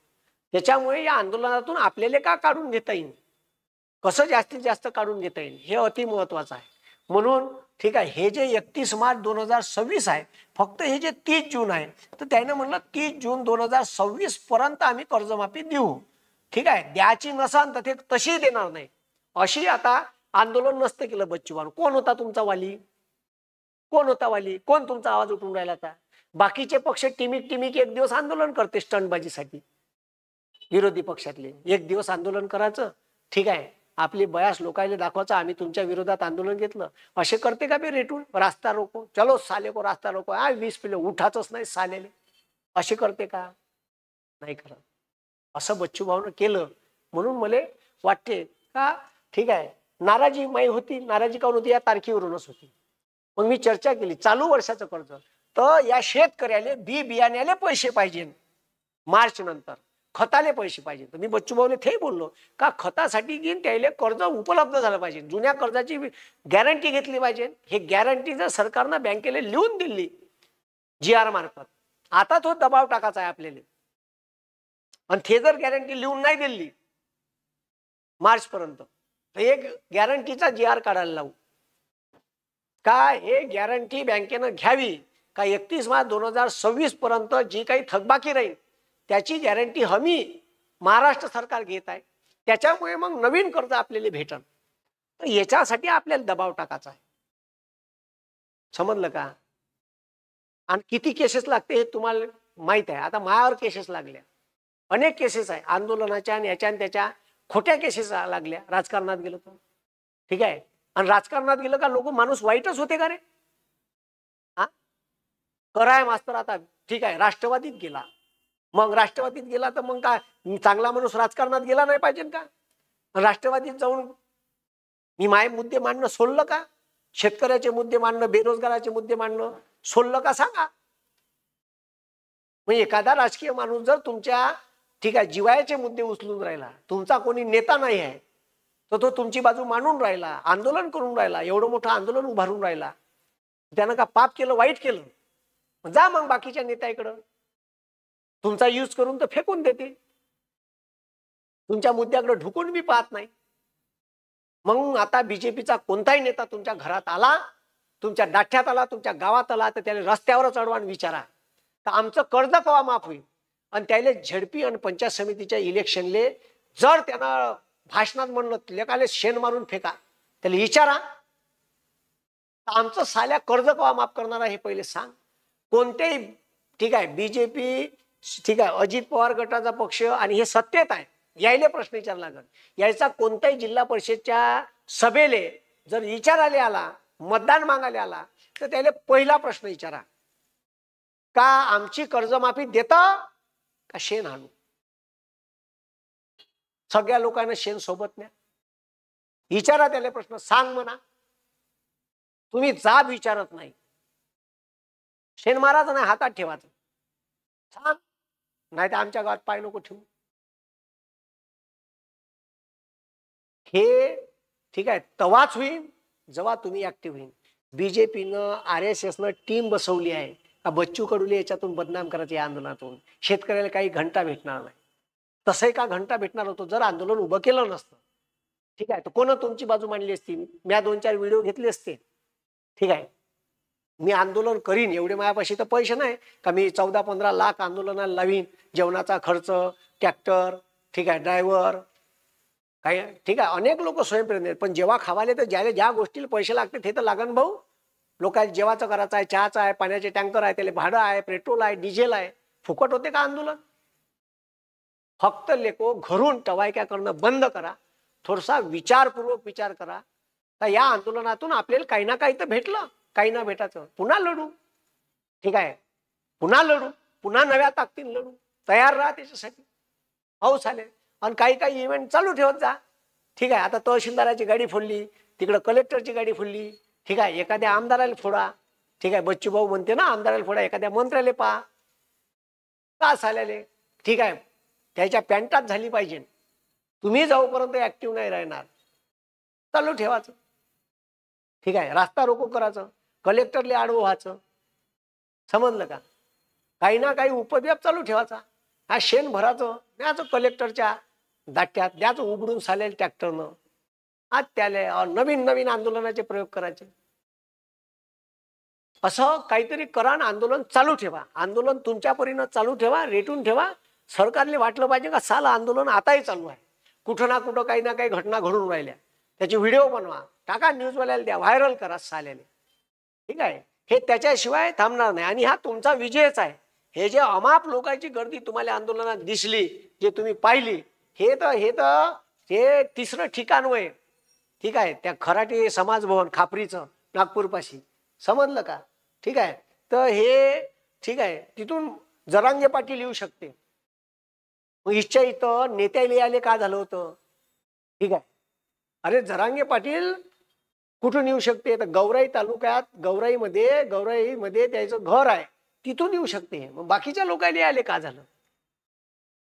त्याच्यामुळे या आंदोलनातून आपल्याला का काढून घेता येईल, कसं जास्तीत जास्त काढून घेता येईल हे अति महत्वाचं आहे. म्हणून ठीक आहे, हे जे 31 मार्च 2026 आहे, फक्त हे जे 30 जून आहे तर त्यानं म्हणलं 30 जून 2026 पर्यंत आम्ही कर्जमाफी देऊ. ठीक आहे, द्यायची नसन तर ते तशी देणार नाही अशी आता आंदोलन नसतं केलं बच्चूभाऊ. कोण होता तुमचा वाली, कोण होता वाली, कोण तुमचा आवाज उठून राहिला होता. बाकीचे पक्ष टिमिक टिमिक एक दिवस आंदोलन करते स्टंटबाजीसाठी, विरोधी पक्षातले एक दिवस आंदोलन करायचं. ठीक आहे, आपली बयास लोकांना दाखवायचं आम्ही तुमच्या विरोधात आंदोलन घेतलं. असे करते का बे रेटून रास्ता रोको, चलो साले को रास्ता रोको, 20 पिलं उठाच नाही सालेले, असे करते का? नाही करत. असं बच्चू भाऊनं केलं. म्हणून मला वाटते का ठीक आहे, नाराजी माई होती. नाराजी काऊन होती? या तारखेवरूनच होती. मग मी चर्चा केली, चालू वर्षाचं कर्ज तर या शेतकऱ्याला बी बियाण्याले पैसे पाहिजे, मार्च नंतर खताले पैसे पाहिजे. तर मी बच्चूभाऊले ते बोललो का खतासाठी घेऊन त्याला कर्ज उपलब्ध झालं पाहिजे, जुन्या कर्जाची गॅरंटी घेतली पाहिजे. हे गॅरंटी जर सरकारनं बँकेला लिहून दिली GR मार्फत, आता तो दबाव टाकायचा आहे आपल्याला. आणि ते जर गॅरंटी लिहून नाही दिली मार्च पर्यंत तर एक गॅरंटीचा GR काढायला लावू. का हे गॅरंटी बँकेनं घ्यावी का 31 मार्च 2026 पर्यंत जी काही थकबाकी राहील त्याची गॅरंटी हमी महाराष्ट्र सरकार घेत आहे. त्याच्यामुळे मग नवीन कर्ज आपल्याला भेटन. तर याच्यासाठी आपल्याला दबाव टाकायचा आहे. समजलं का? आणि किती केसेस लागते हे तुम्हाला माहित आहे. आता मायावर केसेस लागल्या, अनेक केसेस आहे आंदोलनाच्या आणि याच्या आणि त्याच्या खोट्या केसेस लागल्या. राजकारणात गेलो तर ठीक आहे, आणि राजकारणात गेलं का लोक माणूस वाईटच होते का रे? हा कराय मास्तर आता ठीक आहे राष्ट्रवादीत गेला, मग राष्ट्रवादीत गेला तर मग काय चांगला माणूस राजकारणात गेला नाही पाहिजे का? राष्ट्रवादीत जाऊन मी माय मुद्दे मांडणं सोडलं का? शेतकऱ्याचे मुद्दे मांडणं, बेरोजगाराचे मुद्दे मांडणं सोडलं का सांगा? म्हणजे एखादा राजकीय माणूस जर तुमच्या ठीक आहे जिवायचे मुद्दे उचलून राहिला, तुमचा कोणी नेता नाही आहे तर तो तुमची बाजू मांडून राहिला, आंदोलन करून राहिला, एवढं मोठं आंदोलन उभारून राहिला, त्यानं का पाप केलं, वाईट केलं? जा मग बाकीच्या नेत्याकडं, तुमचा यूज करून तर फेकून देते, तुमच्या मुद्द्याकडे ढुकून बी पाहत नाही. मग आता बीजेपीचा कोणताही नेता तुमच्या घरात आला, तुमच्या डाठ्यात आला, तुमच्या गावात आला तर त्याला रस्त्यावर चढवा आणि विचारा तर आमचं कर्ज केव्हा माफ होईल. आणि त्याला झडपी आणि पंचायत समितीच्या इलेक्शनले जर त्यांना भाषणात म्हणलं लेकाले शेण मारून फेका, त्याला विचारा आमचं साल्या कर्ज केव्हा माफ करणार आहे हे पहिले सांग. कोणतेही ठीक आहे बीजेपी ठीक आहे अजित पवार गटाचा पक्ष आणि हे सत्तेत आहे, यायले प्रश्न विचारला लागत. यायचा कोणत्याही जिल्हा परिषदच्या सभेले जर विचारायला आला, मतदान मागायला आला तर त्याला पहिला प्रश्न विचारा का आमची कर्जमाफी देता का शेण आणू? सगळ्या लोकांना शेण सोबत न्या, विचारा त्याला प्रश्न, सांग म्हणा. तुम्ही जाब विचारत नाही, शेण मारायचं नाही, हातात ठेवायचं, सांग. नाही तर आमच्या गावात पाय नको ठेवू. हे ठीक आहे तवाच होईल जेव्हा तुम्ही ऍक्टिव्ह होईल. बीजेपीनं RSSनं टीम बसवली आहे का बच्चू कडूले याच्यातून बदनाम करायचे, या आंदोलनातून शेतकऱ्याला काही घंटा भेटणार नाही. तसंही का घंटा भेटणार होतो जर आंदोलन उभं केलं नसतं. ठीक आहे, तर कोण तुमची बाजू मांडली असती? मी 2-4 व्हिडिओ घेतले असते. ठीक आहे, मी आंदोलन करीन एवढे माझ्यापाशी तर पैसे नाही का मी 14-15 लाख आंदोलनाला लावीन, जेवणाचा खर्च, ट्रॅक्टर ठीक आहे, ड्रायव्हर काही ठीक आहे, अनेक लोक स्वयंप्रेरणेत. पण जेव्हा खावाले तर ज्याला ज्या गोष्टीला पैसे लागते ते तर लागन भाऊ. लोकांना जेवाचं करायचं आहे, चहाचं आहे, पाण्याचे टँकर आहे, त्याला भाडं आहे, पेट्रोल आहे, डिझेल आहे. फुकट होते का आंदोलन? फक्त लेको घरून टवायक्या करणं बंद करा, थोडासा विचारपूर्वक विचार करा का या आंदोलनातून आपल्याला काही ना काही तर भेटलं, काही ना भेटायचं पुन्हा लढू. ठीक आहे, पुन्हा लढू, पुन्हा नव्या ताकदीने लढू, तयार राहा त्याच्यासाठी. पाऊस आले आणि काही काही इव्हेंट चालू ठेवत जा. ठीक आहे, आता तहसीलदाराची गाडी फोडली, तिकडं कलेक्टरची गाडी फोडली. ठीक आहे, एखाद्या आमदाराला फोडा. ठीक आहे, बच्चू भाऊ म्हणते ना आमदाराला फोडा, एखाद्या मंत्र्याला पहा का झालेले. ठीक आहे, त्याच्या पॅन्टात झाली पाहिजे. तुम्ही जाऊपर्यंत ऍक्टिव्ह नाही राहणार, चालू ठेवायचं. ठीक आहे, रास्ता रोको करायचं, कलेक्टरले आडवं व्हायचं. समजलं का? काही ना काही उपद्व्याप चालू ठेवायचा. हा शेण भरायचं द्याचं कलेक्टरच्या दाट्यात, द्याचं उघडून चालेल ट्रॅक्टरनं. आज त्याला नवीन नवीन आंदोलनाचे प्रयोग करायचे. असं काहीतरी करा, आंदोलन चालू ठेवा. आंदोलन तुमच्या परीनं चालू ठेवा, रेटून ठेवा. सरकारने वाटलं पाहिजे का साला आंदोलन आताही चालू आहे, कुठं ना कुठं काही ना काही घटना घडून राहिल्या, त्याची व्हिडिओ बनवा, टाका न्यूजवाल्याला द्या, व्हायरल करा साल्याने. ठीक आहे, हे त्याच्याशिवाय थांबणार नाही. आणि हा तुमचा विजयच आहे. हे जे अमाप लोकांची गर्दी तुम्हाला आंदोलनात दिसली, जे तुम्ही पाहिली, हे तिसरं ठिकाण वय. ठीक आहे, त्या खराटे समाज भवन खापरीचं नागपूरपाशी. समजलं का? ठीक आहे, तर हे ठीक आहे, तिथून जरांगे पाटील येऊ शकते. मग इच्छा इथं नेत्याला आले का झालं होतं? ठीक आहे, अरे जरांगे पाटील कुठून येऊ शकते? तर गौराई तालुक्यात गौराईमध्ये त्याचं घर आहे, तिथून येऊ शकते. मग बाकीच्या लोकांनी आले का झालं?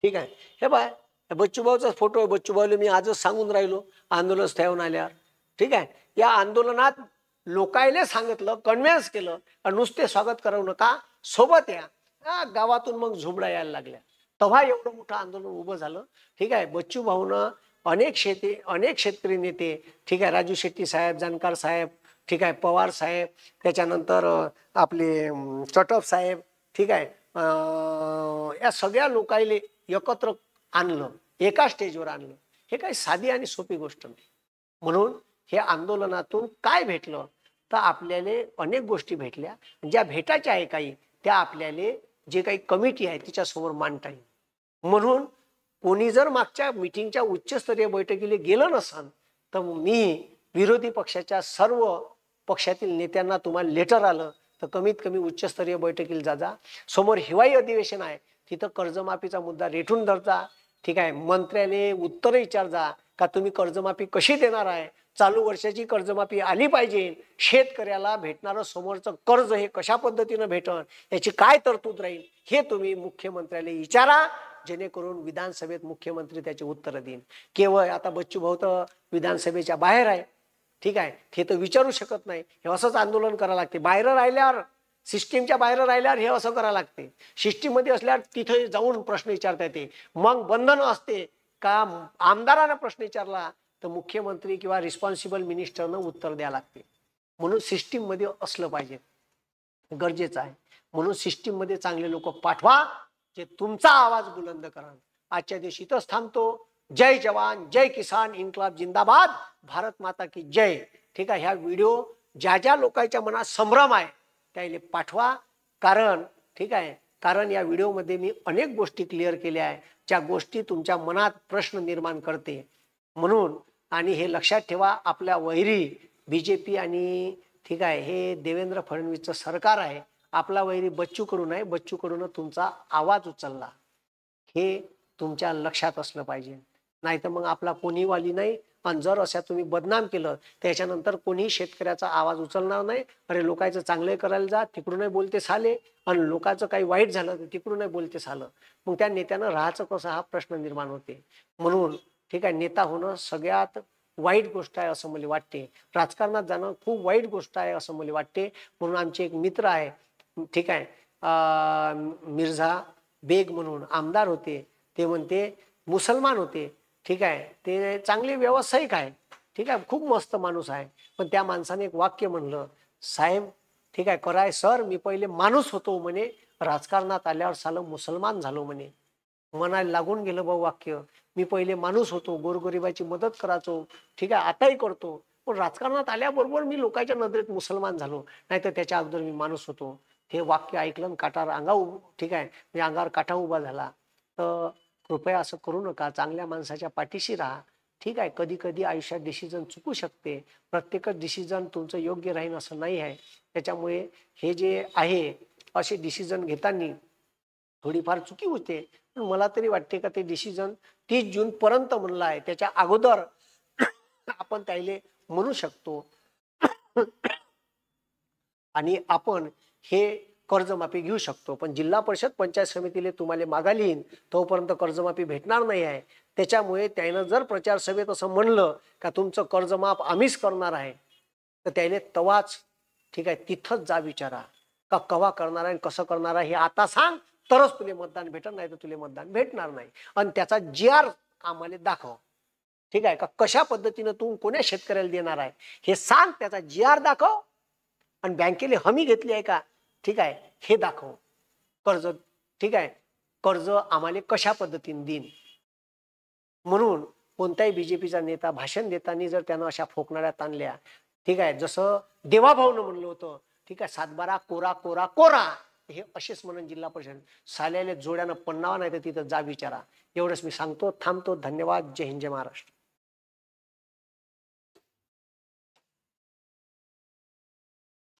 ठीक आहे. हे बाय बच्चूभाऊचा फोटो आहे. बच्चूभाऊला मी आजच सांगून राहिलो आंदोलन स्थळावरून आल्यावर. ठीक आहे. या आंदोलनात लोकायले सांगितलं, कन्व्हिन्स केलं, नुसते स्वागत करू नका, सोबत या. गावातून मग झुमडा यायला लागल्या. तेव्हा एवढं मोठं आंदोलन उभं झालं. ठीक आहे. बच्चूभाऊनं अनेक शेतकरी नेते, ठीक आहे, राजू शेट्टी साहेब, जानकर साहेब, ठीक आहे, पवार साहेब, त्याच्यानंतर आपले चटप साहेब, ठीक आहे, या सगळ्या लोकायले एकत्र आणलं, एका स्टेजवर आणलं. हे काही साधी आणि सोपी गोष्ट नाही. म्हणून हे आंदोलनातून काय भेटलं तर आपल्याला अनेक गोष्टी भेटल्या. ज्या भेटायच्या आहे काही त्या आपल्याला जे काही कमिटी आहे तिच्यासमोर मांडता येईल. म्हणून कोणी जर मागच्या मीटिंगच्या उच्चस्तरीय बैठकीला गेलं नसन तर मी विरोधी पक्षाच्या सर्व पक्षातील नेत्यांना तुम्हाला लेटर आलं तर कमीत कमी उच्चस्तरीय बैठकीला जा. समोर हिवाळी अधिवेशन आहे, तिथं कर्जमाफीचा मुद्दा रेटून धरजा. ठीक आहे. मंत्र्याने उत्तर विचारजा का तुम्ही कर्जमाफी कशी देणार आहे, चालू वर्षाची कर्जमाफी आली पाहिजे, शेतकऱ्याला भेटणारं समोरचं कर्ज हे कशा पद्धतीनं भेटन, याची काय तरतूद राहील, हे तुम्ही मुख्यमंत्र्याला विचारा, जेणेकरून विधानसभेत मुख्यमंत्री त्याचे उत्तर देईन. केवळ आता बच्चूभाऊ तर विधानसभेच्या बाहेर आहे. ठीक आहे. हे तर विचारू शकत नाही. हे असंच आंदोलन करावं लागते. बाहेर राहिल्यावर, सिस्टीमच्या बाहेर राहिल्यावर हे असं करावं लागते. सिस्टीममध्ये असल्यावर तिथे जाऊन प्रश्न विचारता येते. मग बंधन असते का आमदारानं प्रश्न विचारला तर मुख्यमंत्री किंवा रिस्पॉन्सिबल मिनिस्टरनं उत्तर द्यावं लागते. म्हणून सिस्टीममध्ये असलं पाहिजे, गरजेचं आहे. म्हणून सिस्टीममध्ये चांगले लोक पाठवा जे तुमचा आवाज बुलंद करा. आजच्या दिवशी इथंच थांबतो. जय जवान, जय किसान, इन्कलाब जिंदाबाद, भारत माता की जय. ठीक आहे. ह्या व्हिडिओ ज्या ज्या लोकांच्या मनात संभ्रम आहे त्याला पाठवा. कारण या व्हिडिओमध्ये मी अनेक गोष्टी क्लिअर केल्या आहे, ज्या गोष्टी तुमच्या मनात प्रश्न निर्माण करते. म्हणून आणि हे लक्षात ठेवा, आपल्या वैरी बीजेपी आणि ठीक आहे हे देवेंद्र फडणवीसचं सरकार आहे. आपला वैरी बच्चू कडू नाही, बच्चू कडून तुमचा आवाज उचलला हे तुमच्या लक्षात असलं पाहिजे. नाही तर मग आपला कोणी वाली नाही. आणि जर अशा तुम्ही बदनाम केलं त्याच्यानंतर कोणी शेतकऱ्याचा आवाज उचलणार नाही. अरे लोकांचं चांगलं करायला जा, तिकडूनही बोलते साले, आणि लोकांचं काही वाईट झालं तर तिकडूनही बोलते सालं. मग त्या नेत्यानं राहायचं कसं हा प्रश्न निर्माण होते. म्हणून ठीक आहे, नेता होणं सगळ्यात वाईट गोष्ट आहे असं मला वाटते. राजकारणात जाणं खूप वाईट गोष्ट आहे असं मला वाटते. म्हणून आमचे एक मित्र आहे, ठीक आहे, मिर्झा बेग म्हणून आमदार होते, ते म्हणते मुसलमान होते. ठीक आहे. ते चांगले व्यावसायिक आहे. ठीक आहे. खूप मस्त माणूस आहे. पण त्या माणसाने एक वाक्य म्हणलं, साहेब ठीक आहे कराय सर, मी पहिले माणूस होतो म्हणे, राजकारणात आल्यावर सालं मुसलमान झालो म्हणे. मनाला लागून गेलं भाऊ वाक्य. मी पहिले माणूस होतो, गोरगरिबाची मदत करायचो, ठीक आहे, आताही करतो, पण राजकारणात आल्याबरोबर मी लोकांच्या नजरेत मुसलमान झालो, नाहीतर त्याच्या अगोदर मी माणूस होतो. हे वाक्य ऐकलं काटावर ठीक आहे, म्हणजे अंगावर काटा उभा झाला. तर कृपया असं करू नका. चांगल्या माणसाच्या पाठीशी राहा. ठीक आहे. कधी कधी आयुष्यात डिसिजन चुकू शकते. प्रत्येकच डिसिजन तुमचं योग्य राहील असं नाही आहे. त्याच्यामुळे हे जे आहे असे डिसिजन घेताना थोडीफार चुकी होते. पण मला तरी वाटते का ते डिसिजन 30 जून पर्यंत म्हणलं आहे, त्याच्या अगोदर आपण त्याले म्हणू शकतो आणि आपण हे कर्जमाफी घेऊ शकतो. पण जिल्हा परिषद पंचायत समितीला तुम्हाला मागायला येईन तोपर्यंत कर्जमाफी भेटणार नाही आहे. त्याच्यामुळे त्यानं जर प्रचार सभेत असं म्हणलं का तुमचं कर्जमाफ आम्हीच करणार आहे, तर त्याने तवाच ठीक आहे तिथंच जा विचारा का कवा करणार आहे, कसं करणार आहे हे आता सांग, तरच तुले मतदान भेटणार, नाही तर तुले मतदान भेटणार नाही. आणि त्याचा GR आम्हाला दाखव. ठीक आहे का, कशा पद्धतीनं तू कोण्या शेतकऱ्याला देणार आहे हे सांग, त्याचा GR दाखव. आणि बँकेने हमी घेतली आहे का, ठीक आहे, हे दाखव. कर्ज ठीक आहे, कर्ज आम्हाला कशा पद्धतीने देईन. म्हणून कोणताही बीजेपीचा नेता भाषण देताना जर त्यानं अशा फोकणाऱ्या ताणल्या, ठीक आहे, जसं देवाभाऊनं म्हणलं होतं, ठीक आहे, 7-12 कोरा कोरा कोरा, हे असेच म्हणून जिल्हा परिषद साल्याले जोड्यानं पन्नावा, नाही तर तिथं जा विचारा. एवढंच मी सांगतो, थांबतो. धन्यवाद. जय हिंद, जय महाराष्ट्र.